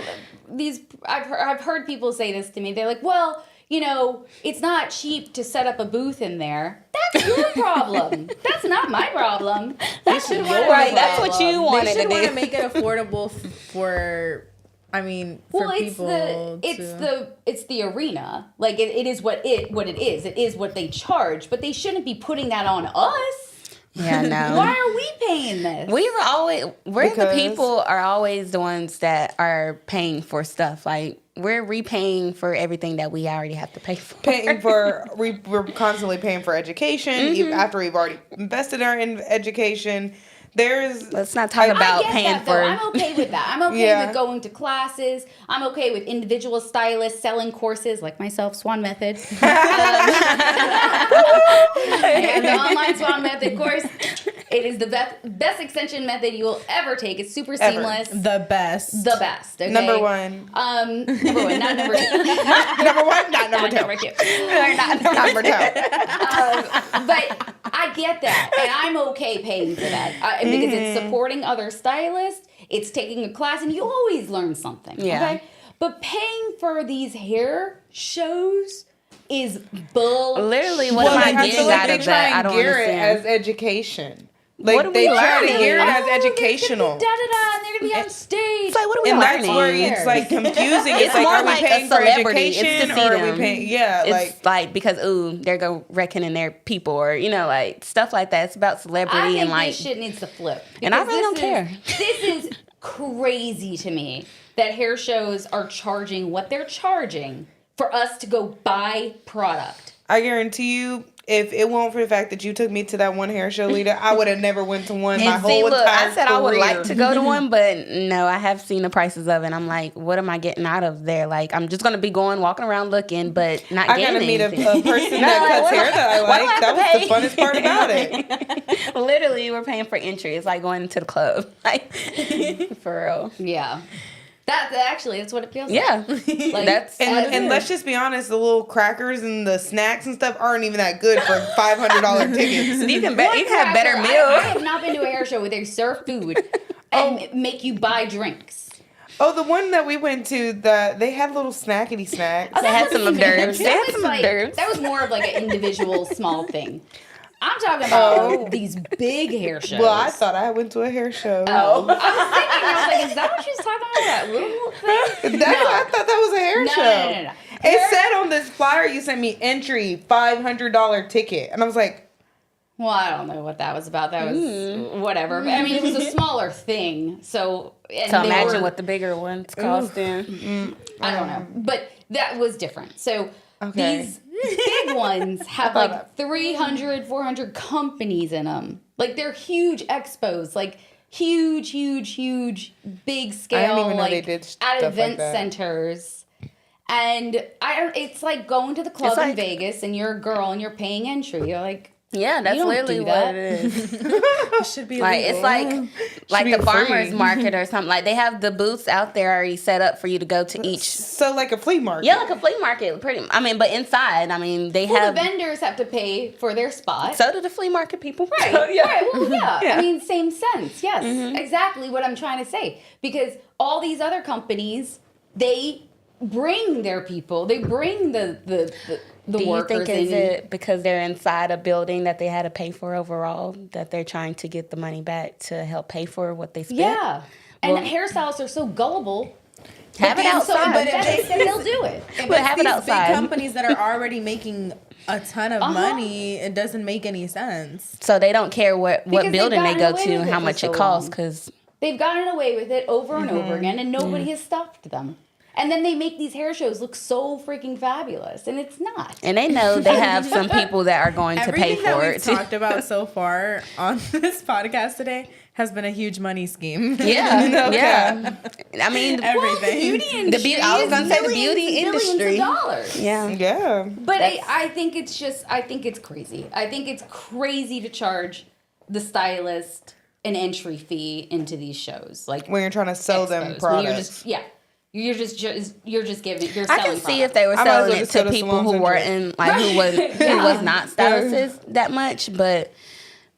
these. I've heard people say this to me. They're like, well, you know, it's not cheap to set up a booth in there. That's your problem. That's not my problem. That's your Right, that's what you They wanted to should want to do. make it affordable for. I mean, for people. It's the arena. Like it is what it is. It is what they charge. But they shouldn't be putting that on us. Yeah, no. Why are we paying this? We're the Because- people are always the ones that are paying for stuff. Like, we're repaying for everything that we already have to pay for. Paying for we're constantly paying for education even after we've already invested in education. Let's not talk about I get paying that, for. though. I'm okay with that. I'm okay Yeah. with going to classes. I'm okay with individual stylists selling courses like myself, Swan Method. I have the online Swan Method course. It is the best extension method you will ever take. It's super Ever. seamless. The best. The best. Okay? Number one. Number one, not number two. Number one, not number Not two. number two. Or not Number two. But I get that, and I'm okay paying for that because it's supporting other stylists. It's taking a class, and you always learn something. Yeah. Okay, but paying for these hair shows is bull. Literally, what am I getting out they of try that? and I don't gear it understand. as education. Like What are they we try to learning? gear it as They're gonna educational. be da-da-da, and they're gonna be on stage. It's like, what are we And learning? that's where it's like confusing. It's like, more are we like a paying for celebrity. It's to education see or are we them. paying? Yeah, It's like because they're go reckoning their people, or like stuff like that. It's about I celebrity think and like this shit needs to flip. And I Because really don't care. This is crazy to me that hair shows are charging what they're charging for us to go buy product. I guarantee you, if it weren't for the fact that you took me to that one hair show, Leda, I would have never went to one my And whole see, look, entire I said I would career. like to go to one, but no, I have seen the prices of it. And I'm like, what am I getting out of there? Like, I'm just gonna be walking around looking, but not I getting gotta meet a anything. person No, that like, cuts what hair do I- that I what do like. I That have was to the funnest part about it. Literally, we're paying for entry. It's like going to the club, like for real. Yeah. That's what it feels like. Yeah, Like, that's And let's just be honest, the little crackers and the snacks and stuff aren't even that good for $500 tickets. you can one you can have better cracker, meals. I have not been to a hair show where they serve food and make you buy drinks. Oh, the one that we went to, they had little snackety snacks. They had some of theirs. theirs. They had some of theirs. That was more of like an individual small thing. I'm talking about these big hair shows. Well, I thought I went to a hair show. I was like, is that what she's talking about? That little thing? I thought that was a hair show. No. It said on this flyer you sent me entry $500 ticket, and I was like, Well, I don't know what that was about. That was whatever. But, I mean, it was a smaller thing. So Imagine what the bigger ones cost then. I don't know. But that was different. So Okay. these big ones have like 300, 400 companies in them. Like they're huge expos. Like huge, big scale. even know like they did at stuff like event that. centers. And it's like going to the club It's in like- Vegas and you're a girl and you're paying entry. You're like, Yeah, that's don't literally do what that. it is. It should be Like legal. it's like be the free. farmers market or something. Like they have the booths out there already set up for you to go to each. so like a flea market. Yeah, like a flea market. But inside, I mean, they well, have. the vendors have to pay for their spot. So do the flea market people. Right. So, yeah. Right. Well, yeah. Yeah. I mean, same sense. Yes. Exactly what I'm trying to say. Because all these other companies, they bring their people. They bring the Do you workers think is in. it because they're inside a building that they had to pay for overall that they're trying to get the money back to help pay for what they spent? Yeah. And Well- hairstylists are so gullible. Have it and so outside. pathetic that they'll do it. But have it These outside. big companies that are already making a ton of money, it doesn't make any sense. So they don't care what Because they've building they gotten go away to with and it how for much so it costs long. because They've gotten away with it over and over again, and nobody has stopped them. And then they make these hair shows look so freaking fabulous, and it's not. and they know they have some people that are going to pay Everything that for we've it. too. talked about so far on this podcast today has been a huge money scheme. Yeah, yeah. I mean, Everything. the beauty. I was gonna say the beauty Millions industry. of dollars. Yeah. Yeah. But I think it's crazy. I think it's crazy to charge the stylist an entry fee into these shows, like when you're trying to sell them expos, products. You're just giving. You're I selling can see if product. they were I might as well selling it just go to to people salons who and weren't like who was not stylists that much, but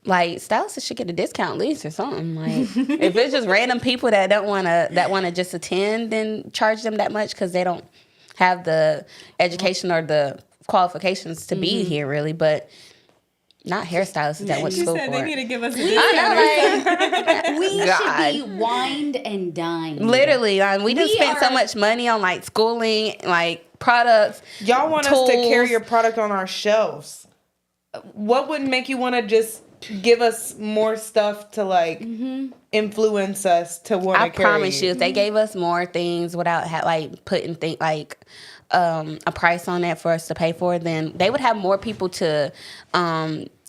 like stylists should get a discount at least or something. Like if it's just random people that wanna just attend, then charge them that much because they don't have the education or the qualifications to be here really, but. Not hairstylists that went to She school said for they it. need to give us a I discount. know, like, We God. should be wined and dined. literally, we just We spent so are- much money on like schooling, like products. Y'all want us to tools. carry your product on our shelves. What would make you want to just give us more stuff to like influence us to want to I carry? promise you, if they gave us more things without like putting a price on that for us to pay for, then they would have more people to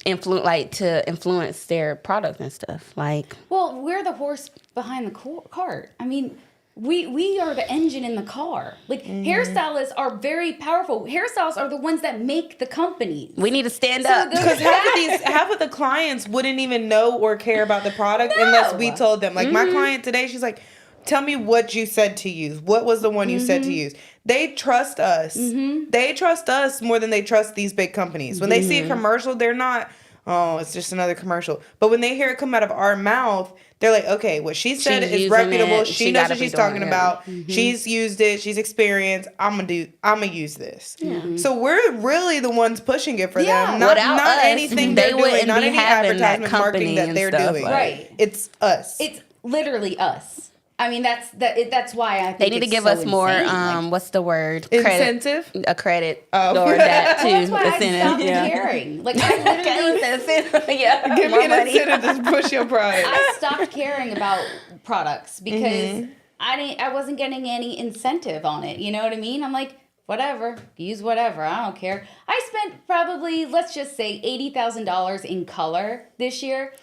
influence their product and stuff. Like, Well, we're the horse behind the cart. I mean, we are the engine in the car. Like hairstylists are very powerful. Hairstylists are the ones that make the companies. we need to stand up. Because half of the clients wouldn't even know or care about the product unless we told them. Like my client today, she's like, tell me what you said to use. What was the one you said to use? They trust us. They trust us more than they trust these big companies. When they see a commercial, they're not, oh, it's just another commercial. But when they hear it come out of our mouth, they're like, okay, what she said She's is using reputable. it. She She knows gotta what be she's doing talking it. about. She's used it. She's experienced. I'm gonna use this. So we're really the ones pushing it for them. Not Without us, anything they they're doing. wouldn't Not be any having that advertisement marketing company that and they're stuff, doing. like- Right. It's us. It's literally us. I mean, that's why I think They need to it's give so us more. insane. Like, What's the word? Incentive? A credit. Oh. Or that too. that's why I Incentive, stopped yeah. caring. Like I literally, yeah. Give more me an money. incentive to push your product. I stopped caring about products because I wasn't getting any incentive on it. You know what I mean? I'm like, whatever, use whatever. I don't care. I spent probably, let's just say, $80,000 in color this year.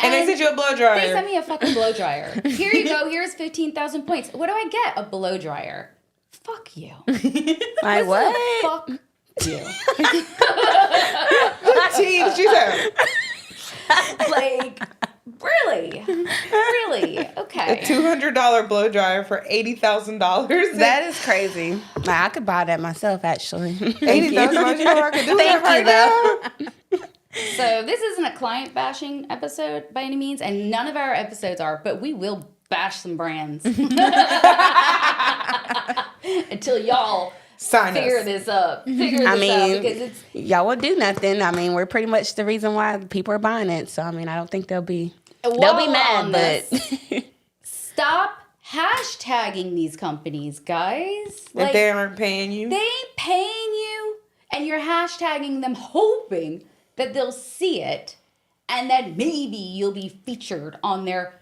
And they sent you a blow dryer. They sent me a fucking blow dryer. Here you go. Here's 15,000 points. What do I get? A blow dryer. Fuck you. Like what? Fuck you. Teeth, she said. Like, really? Really? Okay. $200 blow dryer for $80,000. That is crazy. Like, I could buy that myself, actually. $80,000. You know I could do Thank that right you, now. So this isn't a client bashing episode by any means, and none of our episodes are, but we will bash some brands until y'all Sign figure us. this up. Figure this I out mean, because it's y'all will do nothing. I mean, we're pretty much the reason why people are buying it. So I mean, I don't think they'll be while mad, on but this, stop hashtagging these companies, guys. If they aren't paying you. They ain't paying you, and you're hashtagging them hoping that they'll see it, and that maybe you'll be featured on their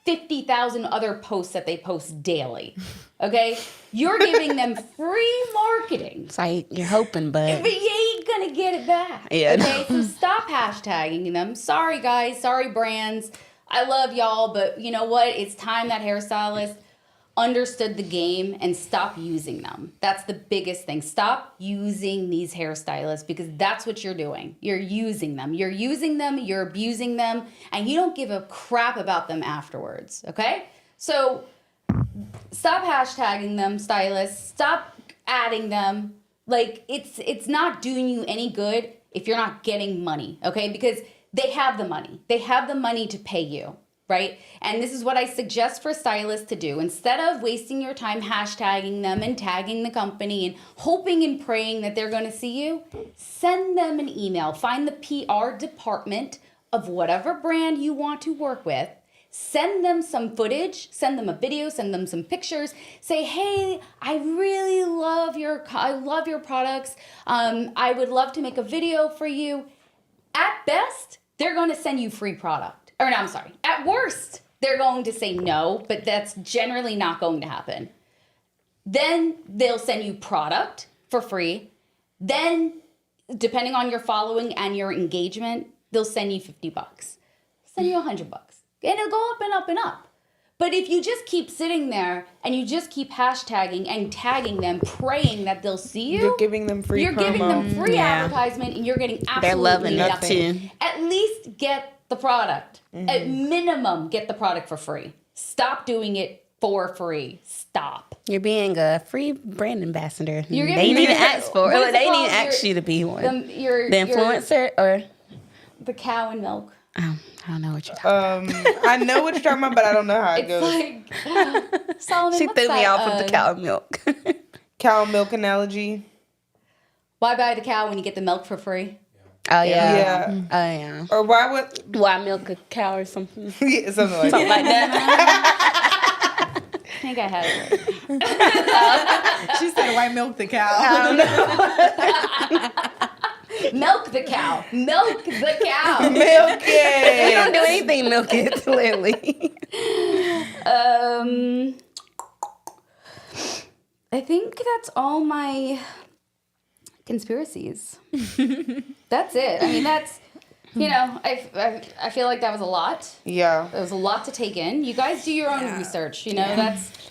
50,000 other posts that they post daily. Okay? You're giving them free marketing, it's like you're hoping, but but you ain't gonna get it back. Yeah. Okay? So stop hashtagging them. Sorry, guys. Sorry, brands. I love y'all, but you know what? It's time that hairstylists understood the game and stop using them. That's the biggest thing. Stop using these hairstylists because that's what you're doing. You're using them. You're using them, you're abusing them, and you don't give a crap about them afterwards, okay? So stop hashtagging them, stylists. Stop adding them. Like, it's not doing you any good if you're not getting money, okay? Because they have the money. They have the money to pay you. Right? And this is what I suggest for stylists to do. Instead of wasting your time hashtagging them and tagging the company and hoping and praying that they're going to see you, send them an email. Find the PR department of whatever brand you want to work with. Send them some footage, send them a video, send them some pictures. Say, hey, I really love your products. I would love to make a video for you. At best, they're going to send you free product. Or no, I'm sorry. At worst, they're going to say no, but that's generally not going to happen. Then they'll send you product for free. Then, depending on your following and your engagement, they'll send you $50. Send you $100. And it'll go up and up and up. But if you just keep sitting there and you just keep hashtagging and tagging them, praying that they'll see you, You're giving them free you're promo. giving them free Yeah. advertisement and you're getting absolutely they're loving it nothing. too. At least get the product. At minimum, get the product for free. Stop doing it for free. Stop. You're being a free brand ambassador. You're They giving didn't even me- ask for what it. is it They didn't called? even ask you to be one. The The influencer or the cow and milk. I don't know what you're talking I know what you're talking about, but I don't know how it It's goes. like Solomon. She what's threw me that, off with the cow milk. Cow milk analogy. Why buy the cow when you get the milk for free? Oh yeah. Yeah. Oh yeah. Or why would Why milk a cow or something? yeah, something like Something that. like that. I think I had it. She said, "Why milk the cow?" Milk the cow. Milk the cow. Milk We it. don't do anything milk it, clearly. I think that's all my conspiracies. That's it. I mean, that's, you know, I feel like that was a lot. Yeah. It was a lot to take in. You guys do your own research, you know,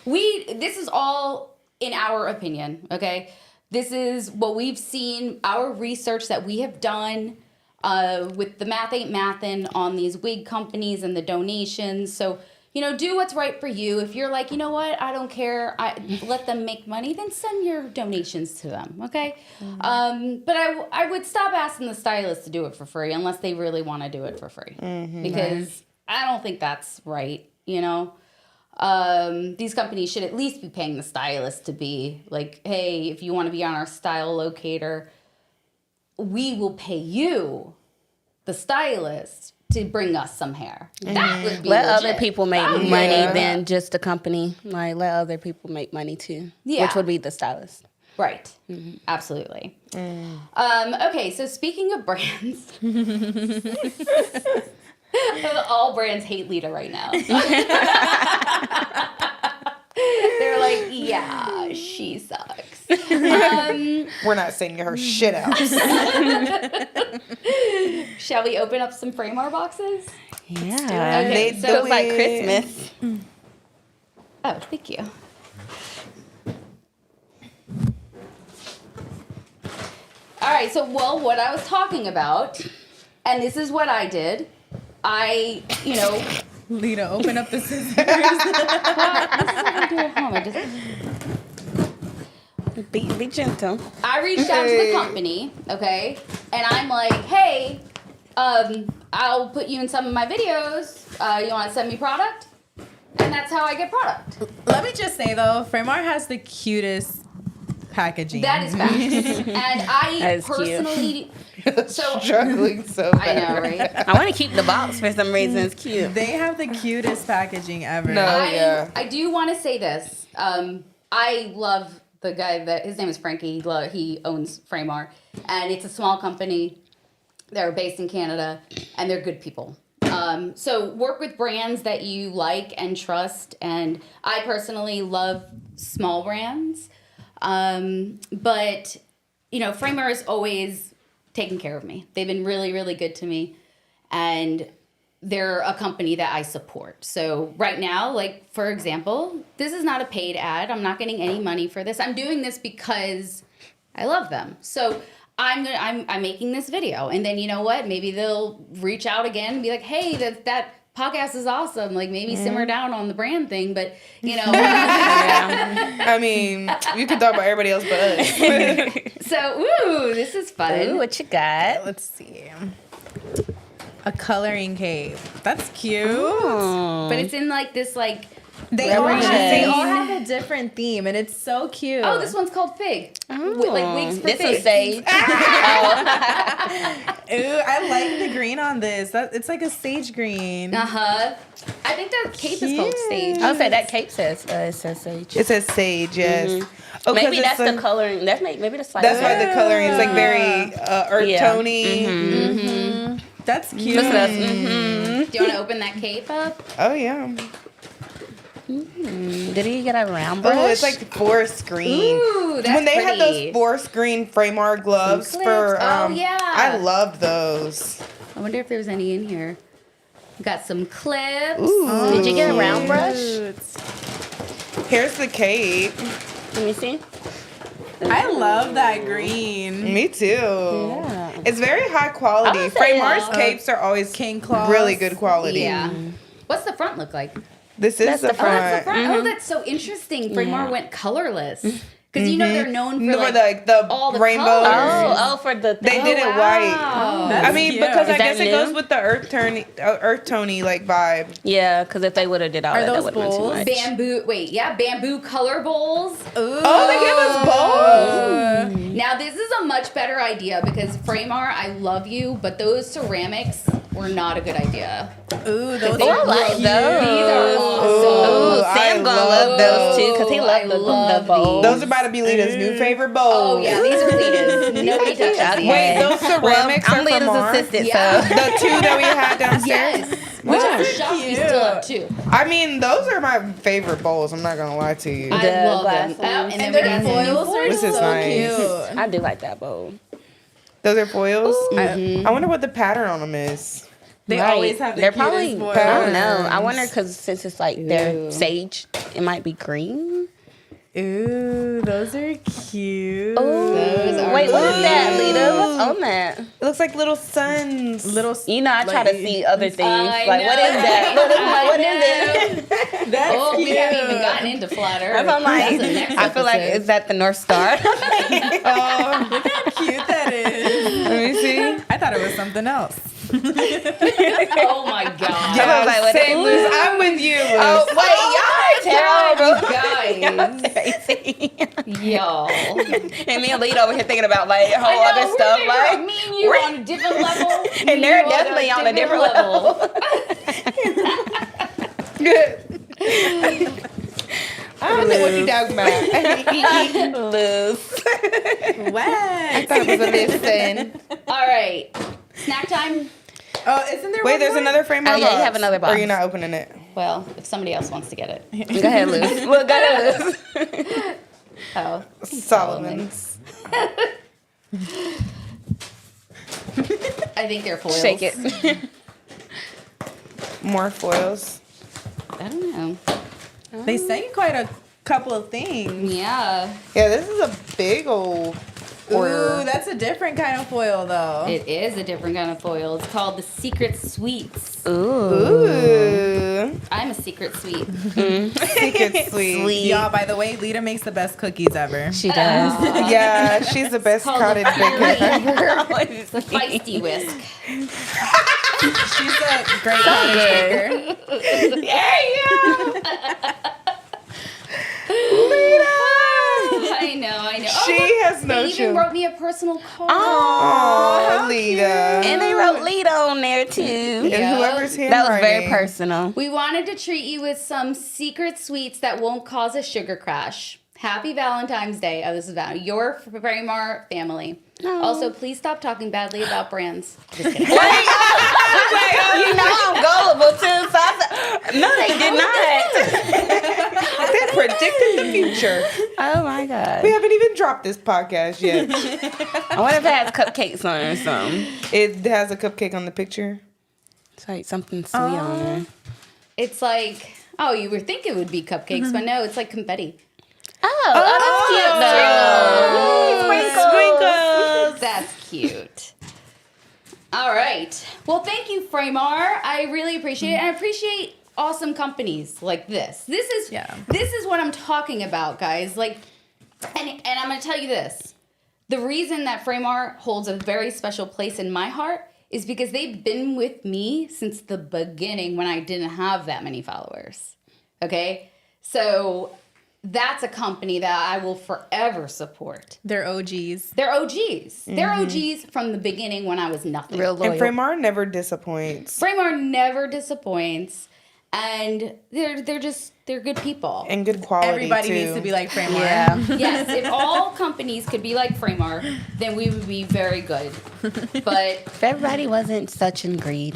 this is all in our opinion, okay? This is what we've seen, our research that we have done with the Math Ain't Mathin' on these wig companies and the donations. So, you know, do what's right for you. If you're like, you know what, I don't care, let them make money, then send your donations to them, okay? But I would stop asking the stylist to do it for free unless they really want to do it for free. Because I don't think that's right, you know? These companies should at least be paying the stylist to be like, hey, if you want to be on our style locator, we will pay you, the stylist, to bring us some hair. That would be Let legit. other people make I would money do that. than just the company. Like, let other people make money too. Yeah. Which would be the stylist. Right. Absolutely. Okay, so speaking of brands, all brands hate Leda right now. They're like, yeah, she sucks. We're not sending her shit out. Shall we open up some Framar boxes? Yeah. Okay, They so Feels like it. Christmas. Oh, thank you. All right, so, well, what I was talking about, and this is what I did. You know, Leda, open up the scissors. this is what I do at home. Be gentle. I reached out to the company, okay, and I'm like, hey, I'll put you in some of my videos. You want to send me product? And that's how I get product. Let me just say though, Framar has the cutest packaging. That is fact. And I That is cute. personally, so Struggling so I bad. know, right? I want to keep the box for some reason. It's cute. They have the cutest packaging ever. No. yeah. I do want to say this. I love the guy his name is Frankie. He owns Framar, and it's a small company. They're based in Canada, and they're good people. So work with brands that you like and trust. And I personally love small brands, but you know, Framar is always taken care of me. They've been really, really good to me, and they're a company that I support. So right now, like for example, this is not a paid ad. I'm not getting any money for this. I'm doing this because I love them. So I'm making this video, and then you know what? Maybe they'll reach out again and be like, "Hey, that podcast is awesome." Like maybe simmer down on the brand thing, but you know. I mean, you can talk about everybody else but us. So this is fun. Ooh, what you got? Let's see. A coloring cape. That's cute. But it's in like this like. They all Lemonade. have a different theme, and it's so cute. Oh, this one's called Fig. Like wigs for This Fig. is Sage. Ooh, I like the green on this. It's like a sage green. I think that cape is called Sage. I'll say that cape says it says Sage. It says sage, yes. Oh, 'cause Maybe it's that's the coloring. Maybe the slight. That's why the coloring is like very earth Yeah. tony. That's cute. Look at us. Do you want to open that cape up? Oh yeah. Did he get a round brush? Oh, it's like forest green. Ooh, that's When they had pretty. those forest green Framar gloves Some for, clips. Oh, yeah. I love those. I wonder if there's any in here. Got some clips. Did you get a round brush? Here's the cape. Let me see. I love that green. Me too. Yeah. It's very high quality. I would say, Framar's capes are always King claws. really good quality. Yeah. What's the front look like? This is the Oh, that's the front. front. Oh, that's so interesting. Framar went colorless. Because you know they're known for For like the all the rainbow. colors. For the They did it wow. white. That's I mean, cute. because I Is that guess it new? goes with the earth tony like vibe. Yeah, because if they would have did all Are that, that those would have been too bowls? much. Bamboo color bowls. Oh, they give us bowls. Now this is a much better idea because Framar, I love you, but those ceramics were not a good idea. Ooh, those Oh, I are like cute. those. These are awesome. Ooh, I Sam gonna love love those too because he I loved love the bowl. Those are about to be Leda's new favorite bowls. Oh yeah, these are Leda's. Nobody touches these. Wait, those ceramics I'm are Leda's Framar? assistant, Yeah. so. The two that we had downstairs. Yes. Which I'm shocked we still have two. I mean, those are my favorite bowls. I'm not gonna lie to you. I The love glass them. ones. And then And we their got some new foils are This is so nice. cute. I do like that bowl. Those are foils. Mm-hmm. I wonder what the pattern on them is. They Right. always have the They're cutest probably, foils. I don't know. I wonder because since it's like they're Ooh. sage, it might be green. Ooh, those are cute. Those are Wait, what is that, cute. Leda? What's on that? It looks like little suns. Little. You know, I try to like- see other things. I Like, what know. is that? What is it? That's Oh, cute. we haven't even gotten into flat Earth. I'm like, That's the next I feel like, episode. is that the North Star? How cute that is. Let me see. I thought it was something else. Oh my god. I was like, what Same, is- Liz. I'm with you, Liz. Oh, wait, y'all are terrible. Guys, Crazy. y'all. And me and Leda over here thinking about like whole I know, other stuff. Like, me and you on a different level. and they're definitely on a different level. I don't know what you talking about. Loose. What? I thought it was a listen. All right. Snack time. Oh, isn't there Wait, one there's more? another frame Oh, box. yeah, you have another box. Or you're not opening it. Well, if somebody else wants to get it. Go ahead, Loose. Look, go ahead, Loose. Oh. Solomon's. I think they're foils. Shake it. More foils. I don't know. They sang quite a couple of things. Yeah. Yeah, this is a big old order. Ooh, that's a different kind of foil, though. It is a different kind of foil. It's called the Secret Sweets. Ooh. I'm a secret sweet. Secret sweet. Y'all, by the way, Leda makes the best cookies ever. She does. Yeah, she's the best Called cottage the baker. It's a feisty whisk. She's a great cottage baker. I know. She has no They even chill. wrote me a personal card. Oh, Leda. And they wrote Leda on there too. And Yeah. whoever's here. That was very personal. We wanted to treat you with some secret sweets that won't cause a sugar crash. Happy Valentine's Day. Oh, this is about your Framar family. Also, please stop talking badly about brands. Just kidding. You know I'm gullible too. So I said, no, they did not. They predicted the future. Oh my god. We haven't even dropped this podcast yet. I wonder if it has cupcakes on it or something. It has a cupcake on the picture. It's like something sweet on there. It's like, oh, you would think it would be cupcakes, but no, it's like confetti. Oh, that's cute though. Sprinkles. That's cute. All right. Well, thank you, Framar. I really appreciate it. And I appreciate awesome companies like this. This is what I'm talking about, guys. Like, and I'm going to tell you this. The reason that Framar holds a very special place in my heart is because they've been with me since the beginning when I didn't have that many followers. Okay? So that's a company that I will forever support. They're OGs. They're OGs. They're OGs from the beginning when I was nothing. Real loyal. And Framar never disappoints. Framar never disappoints, and they're good people. And good quality, Everybody too. needs to be like Framar. Yeah. Yes, if all companies could be like Framar, then we would be very good. But If everybody wasn't such in greed.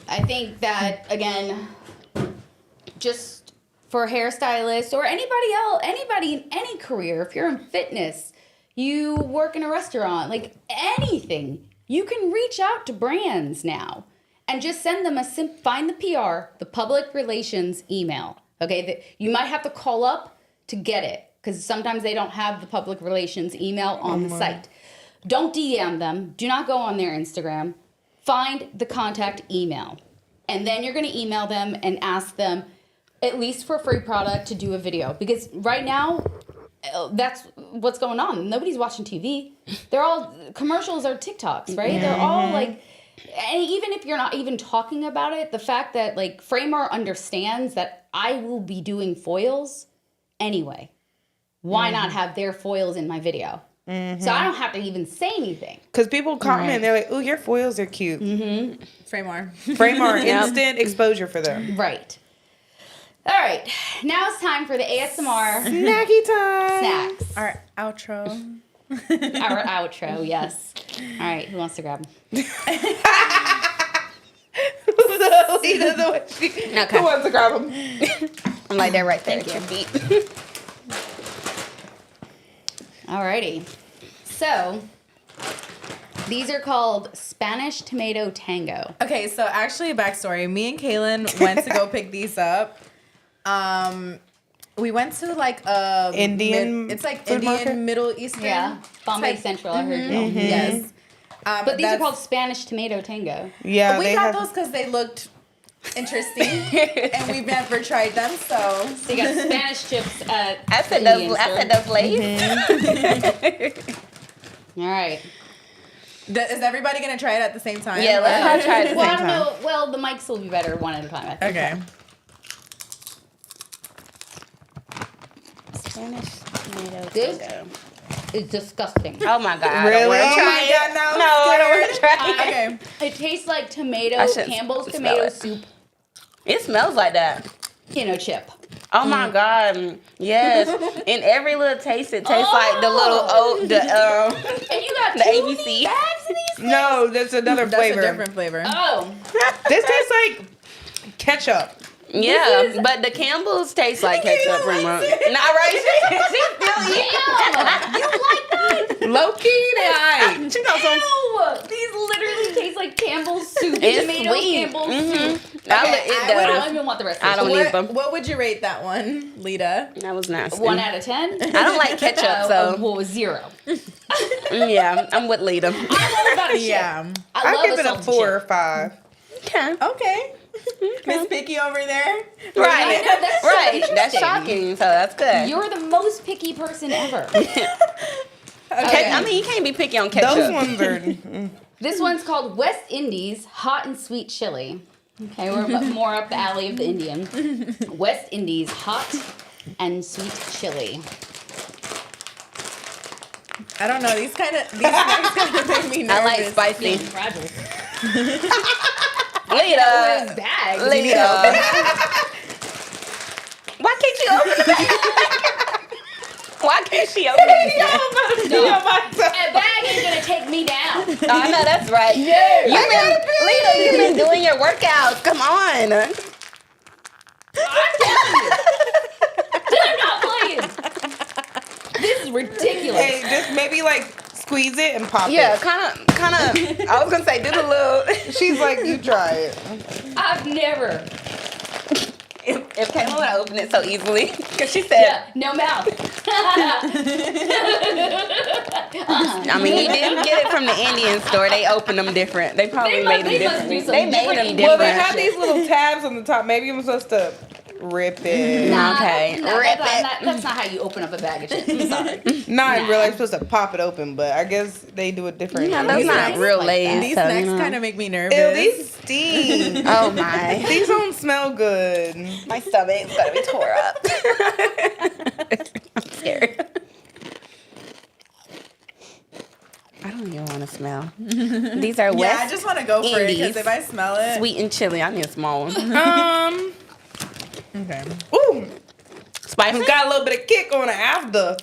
I think that, again, just for hairstylists or anybody else, anybody in any career, if you're in fitness, you work in a restaurant, like anything, you can reach out to brands now and just send them find the PR, the public relations email. Okay, that you might have to call up to get it because sometimes they don't have the public relations email on the site. don't DM them. Do not go on their Instagram. Find the contact email. And then you're going to email them and ask them, at least for free product, to do a video. Because right now, that's what's going on. Nobody's watching TV. They're all, commercials are TikToks, right? They're all like, and even if you're not even talking about it, the fact that like Framar understands that I will be doing foils anyway. Why not have their foils in my video? So I don't have to even say anything. Because people comment, they're like, "Ooh, your foils are cute." Framar. Framar, instant exposure for them. Right. All right. Now it's time for the ASMR Snacky time. snacks. Our outro. Our outro, yes. All right. Who wants to grab them? Who wants to grab them? I'm like, they're right there at your feet. Alrighty. So, these are called Spanish Tomato Tango. Okay, so actually, a backstory. Me and Kaylin went to go pick these up. We went to like a Indian it's like food Indian market? Middle Eastern. Yeah. Bombay type- Central, I heard. Yes. But these are called Spanish Tomato Tango. Yeah, We they got have. those because they looked interesting, and we've never tried them. So So you got Spanish chips at I said Indian those. I store. said those Lays. All right. is everybody gonna try it at the same time? Yeah, let's all try it at the Well, I same don't time. know. Well, the mics will be better one at a time, I think. Okay. Spanish tomato This- tango. It's disgusting. Oh my god! I Really? don't want Oh to try my it. God, now I'm no, I don't want to try it. Okay. It tastes like tomato, I shouldn't Campbell's smell tomato it. soup, It smells like that. chip. Oh my god! Yes, in every little taste, it tastes like the little Oh. And you got the two ABC. bags of these? No, that's another That's flavor. a different flavor. Oh. This tastes like ketchup. Yeah, but the Campbell's taste like ketchup from Not right? She still eating. Damn. You like that? Low key, they aight. She knows some. Ew. These literally taste like Campbell's soup. It's Tomato sweet. Campbell's soup. I Okay, it I don't does. even want the rest I of don't this. need them. What would you rate that one, Leda? That was nasty. 1 out of 10? I don't like ketchup, so Well, 0. yeah, I'm with Leda. I love about a chip. Yeah. I I love give it a salted 4 or chip. 5. Okay. Okay. Miss Picky over there. Right. I know, that's so right. That's interesting. shocking. So that's good. You're the most picky person ever. Okay. I mean, you can't be picky on ketchup. Those ones are. This one's called West Indies Hot and Sweet Chili. Okay, we're more up the alley of the Indian. West Indies Hot and Sweet Chili. I don't know. These snacks kind of make me nervous. I like spicy. Fragile. Leda. Bag. Leda. Why can't you open it? Why can't she open it? No, a bag ain't gonna take me down. Oh, I know that's right. Leda, you've been doing your workouts. Come on. I'm not playing. This is ridiculous. Hey, just maybe like squeeze it and pop Yeah, it. kind of. I was gonna say do the little. She's like, you try it. I've never. If Kayla would open it so easily, because she said, Yeah, no mouth. I mean, you didn't get it from the Indian store. They opened them different. They probably made them they must differently. do some They made different them Indian Well, different. they have these little tabs on the top. Maybe I'm supposed to rip it. Nah, Okay, no, rip that's not how you open up a bag of chips. I'm sorry. Not really. I'm supposed to pop it open, but I guess they do it different. No, those These not snacks real like Lay's. that. These so, snacks you know. kind of make me nervous. Ew, these stink. Oh my. These don't smell good. My stomach's gonna be tore up. I'm scared. I don't even want to smell. These are Yeah, West I just want to go for it Indies. because if I smell it, sweet and chili. I need a small one. okay. Ooh, Spicy? got a little bit of kick on it after.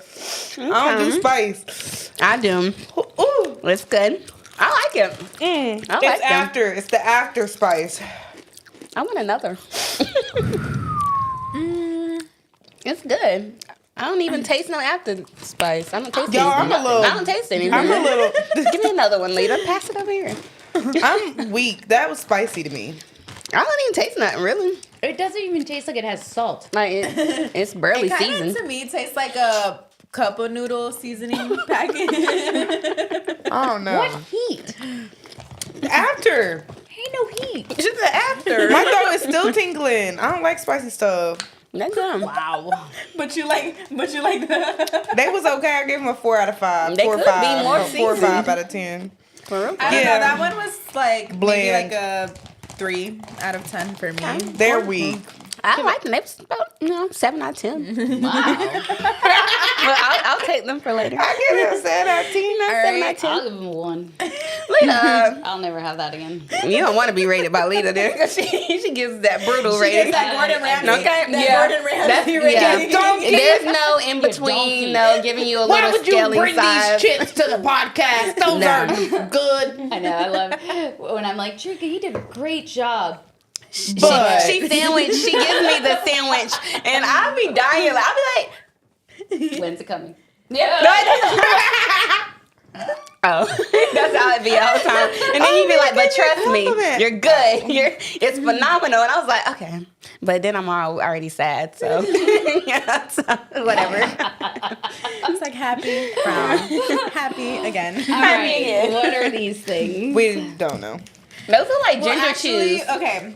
I don't do spice. I do. Ooh, It's good. I like it. I like it's them. after. It's the after spice. I want another. It's good. I don't even taste no after spice. I don't taste Y'all, anything. I'm a little- I don't taste anything. I'm a little. Give me another one, Leda. Pass it over here. I'm weak. That was spicy to me. I don't even taste nothing, really. It doesn't even taste like it has salt. Like, it's barely It kind seasoned. of to me tastes like a cup of noodle seasoning packet. I don't know. What heat? After. Ain't no heat. Just the after. My throat is still tingling. I don't like spicy stuff. That's good. Wow. but you like the. They was okay. I gave them a 4 out of 5. They 4 or could 5. be more 4 or 5 seasoned. out of 10. For real? I don't Yeah. know. That one was like maybe Bland. like a 3 out of 10 for me. They're weak. I like them. They was about 7 out of 10. Wow. Well, I'll take them for later. I give it a 7 out of 10. 7 out of I'll 10. give him a 1. Leda. I'll never have that again. You don't want to be rated by Leda there because she gives that brutal rating. It's that Gordon Ramsay. Okay, That yeah. Gordon Ramsay That's, rating. yeah. Donkey. There's no in donkey. between, no giving you a Why little would you scaling bring size. these chips to the podcast? Those No. are good. I know. I love when I'm like, Trika, you did a great job. But She sandwich. She gives me the sandwich, and I'll be dying. I'll be like, When's it coming? Yeah. oh, that's how it be all the time. And then you be like, but trust me, compliment. you're good. It's phenomenal. And I was like, okay. But then I'm already sad, so, yeah, so whatever. It's like happy, frown, happy again. All right. again. What are these things? we don't know. Those are like Well, ginger actually, chews. okay.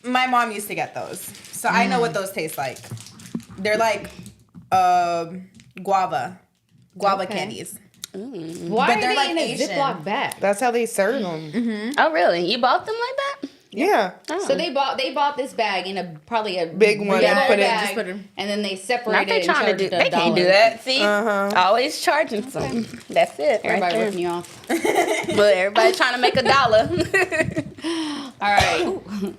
My mom used to get those, so I know what those taste like. They're like guava Okay. candies. Why But are they're they like in a Asian. Ziploc bag? That's how they serve them. Oh, really? You bought them like that? Yeah. Oh. So they bought this bag in probably a Big one yellow and put it- bag, just put it- and then they Not separated they and trying to charged do. $1. They can't do that. See, Uh-huh. always charging some. That's it. Everybody right there. ripping you off. Well, everybody's trying to make $1. All right.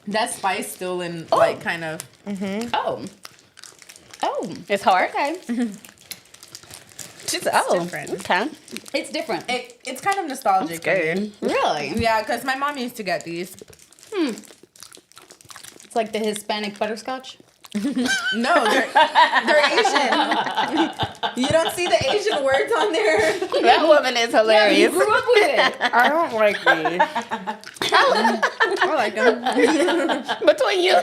That spice still in like kind of. Oh. Oh. It's hard. Okay. It's Oh, different. okay. It's different. It's kind of nostalgic. for me. Good. Really? Yeah, because my mom used to get these. It's like the Hispanic butterscotch. No, they're Asian. You don't see the Asian words on there. That woman is Yeah, you hilarious. grew up with it. I don't like these. I like them. Between you,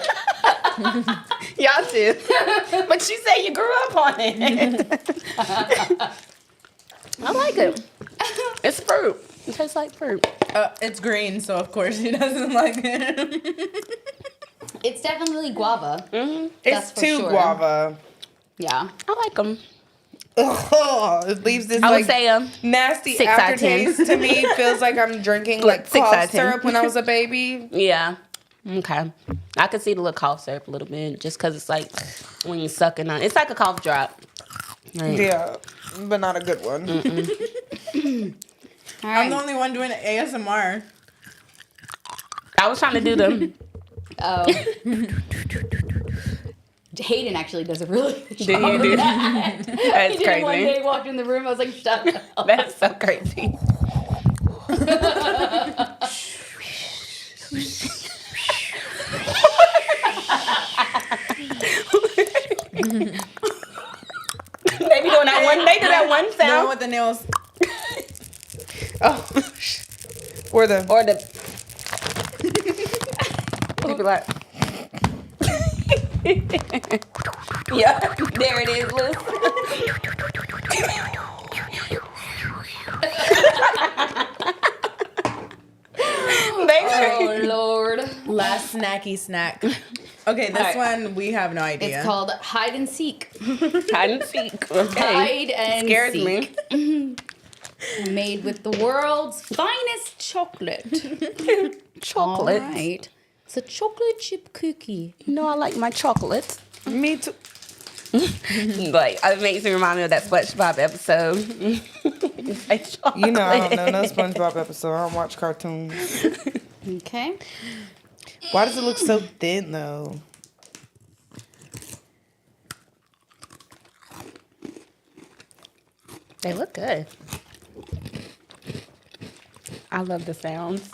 y'all two. But you say you grew up on it. I like it. It's fruit. It tastes like fruit. It's green, so of course she doesn't like it. It's definitely guava. Mm-hmm. That's It's for too sure. guava. Yeah. I like them. Ugh, it leaves this I would like say nasty 6 out of 10. aftertaste to me. Feels like I'm drinking like 6 out cough of 10. syrup when I was a baby. yeah. Okay. I could see the little cough syrup a little bit just because it's like when you're sucking on. It's like a cough drop. Like, Yeah, but not a good one. All I'm the right. only one doing ASMR. I was trying to do them. Oh. Hayden actually does a really good Do job. you do? He That's did it one crazy. day, walked in the room, I was like, shut up. That's so crazy. They be doing that one. They do that one The one sound. with the nails. Oh, or the Or the. You be like. Yeah, there it is, Liz. Oh, Lord. Last snacky snack. Okay, this Alright. one we have no idea. It's called hide and seek. Hide and seek. Okay. Hide and Scares seek. me. Made with the world's finest chocolate. Chocolate. All right. It's a chocolate chip cookie. You know I like my chocolate. me too. Like it makes me remind me of that SpongeBob episode. It's like You know I don't know chocolate. no SpongeBob episode. I don't watch cartoons. Okay. Why does it look so thin though? They look good. I love the sounds.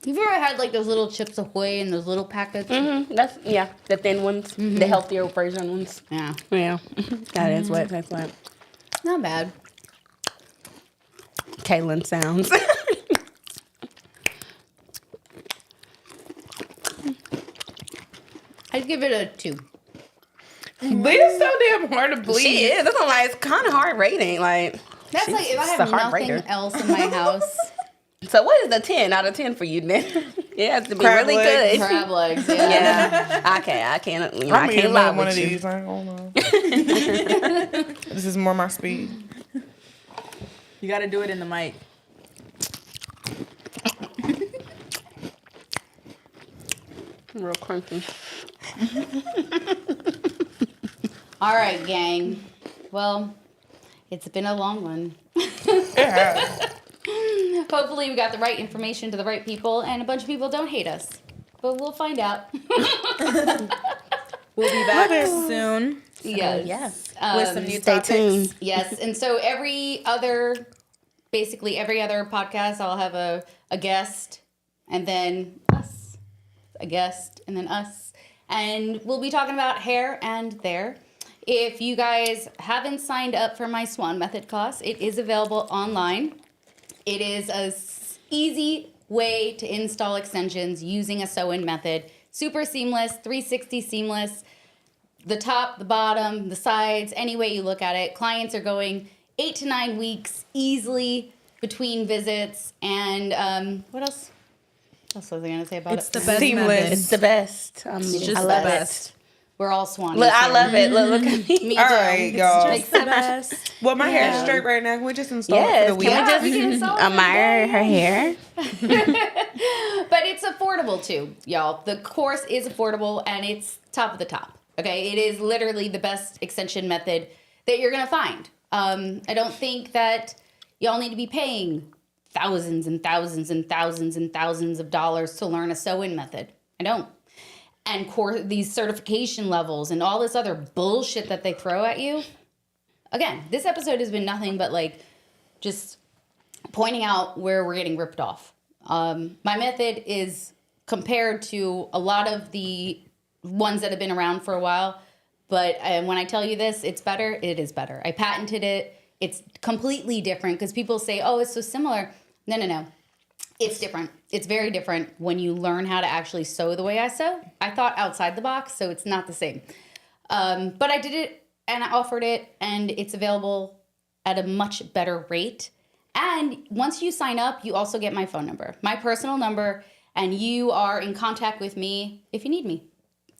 You've ever had like those little Chips Ahoy in those little packets? That's the thin ones, the healthier version ones. Yeah. Yeah, that is what that's what. Not bad. Kaylin sounds. I'd give it a 2. Leda's so damn hard to please. She is. That's why it's kind of hard rating. Like That's she's like if I just have a hard nothing rater. else in my house. So what is the 10 out of 10 for you then? It has to be Crab really legs. good. Crab legs, Yeah, I can't. You know, I can't lie one with of you. these. I ain't gonna lie. This is more my speed. You got to do it in the mic. Real crunchy. All right, gang. Well, it's been a long one. Yeah. Hopefully we got the right information to the right people and a bunch of people don't hate us. But we'll find out. We'll be back soon Yes. Yeah. with some new Stay topics. tuned. Yes. And so basically every other podcast, I'll have a guest and then us. A guest and then us. And we'll be talking about hair and there. If you guys haven't signed up for my Swan Method class, it is available online. It is a easy way to install extensions using a sew-in method. Super seamless, 360 seamless. The top, the bottom, the sides, any way you look at it. Clients are going 8 to 9 weeks easily between visits. And what else? What else was I going to say about It's it? the best Seamless. method. It's the best. just I the love best. We're all Swan. it. Look, I love it. Look at me. Me All too. right, y'all. It's the best. Well, my hair's straight right now. Can we just install it Yes, for the week? can we Yeah, just we can install it admire her hair? But it's affordable too, y'all. The course is affordable and it's top of the top. Okay, it is literally the best extension method that you're gonna find. I don't think that y'all need to be paying thousands and thousands and thousands and thousands of dollars to learn a sew-in method. I don't. And these certification levels and all this other bullshit that they throw at you. Again, this episode has been nothing but like just pointing out where we're getting ripped off. My method is compared to a lot of the ones that have been around for a while. But when I tell you this, it's better. It is better. I patented it. It's completely different because people say, oh, it's so similar. No. It's different. It's very different when you learn how to actually sew the way I sew. I thought outside the box, so it's not the same. But I did it and I offered it and it's available at a much better rate. And once you sign up, you also get my phone number, my personal number, and you are in contact with me if you need me.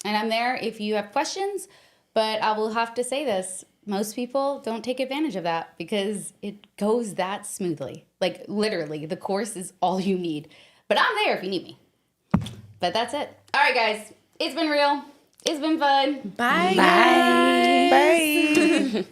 And I'm there if you have questions, but I will have to say this. Most people don't take advantage of that because it goes that smoothly. Like literally, the course is all you need. But I'm there if you need me. But that's it. All right, guys. It's been real. It's been fun. Bye. Bye. Bye.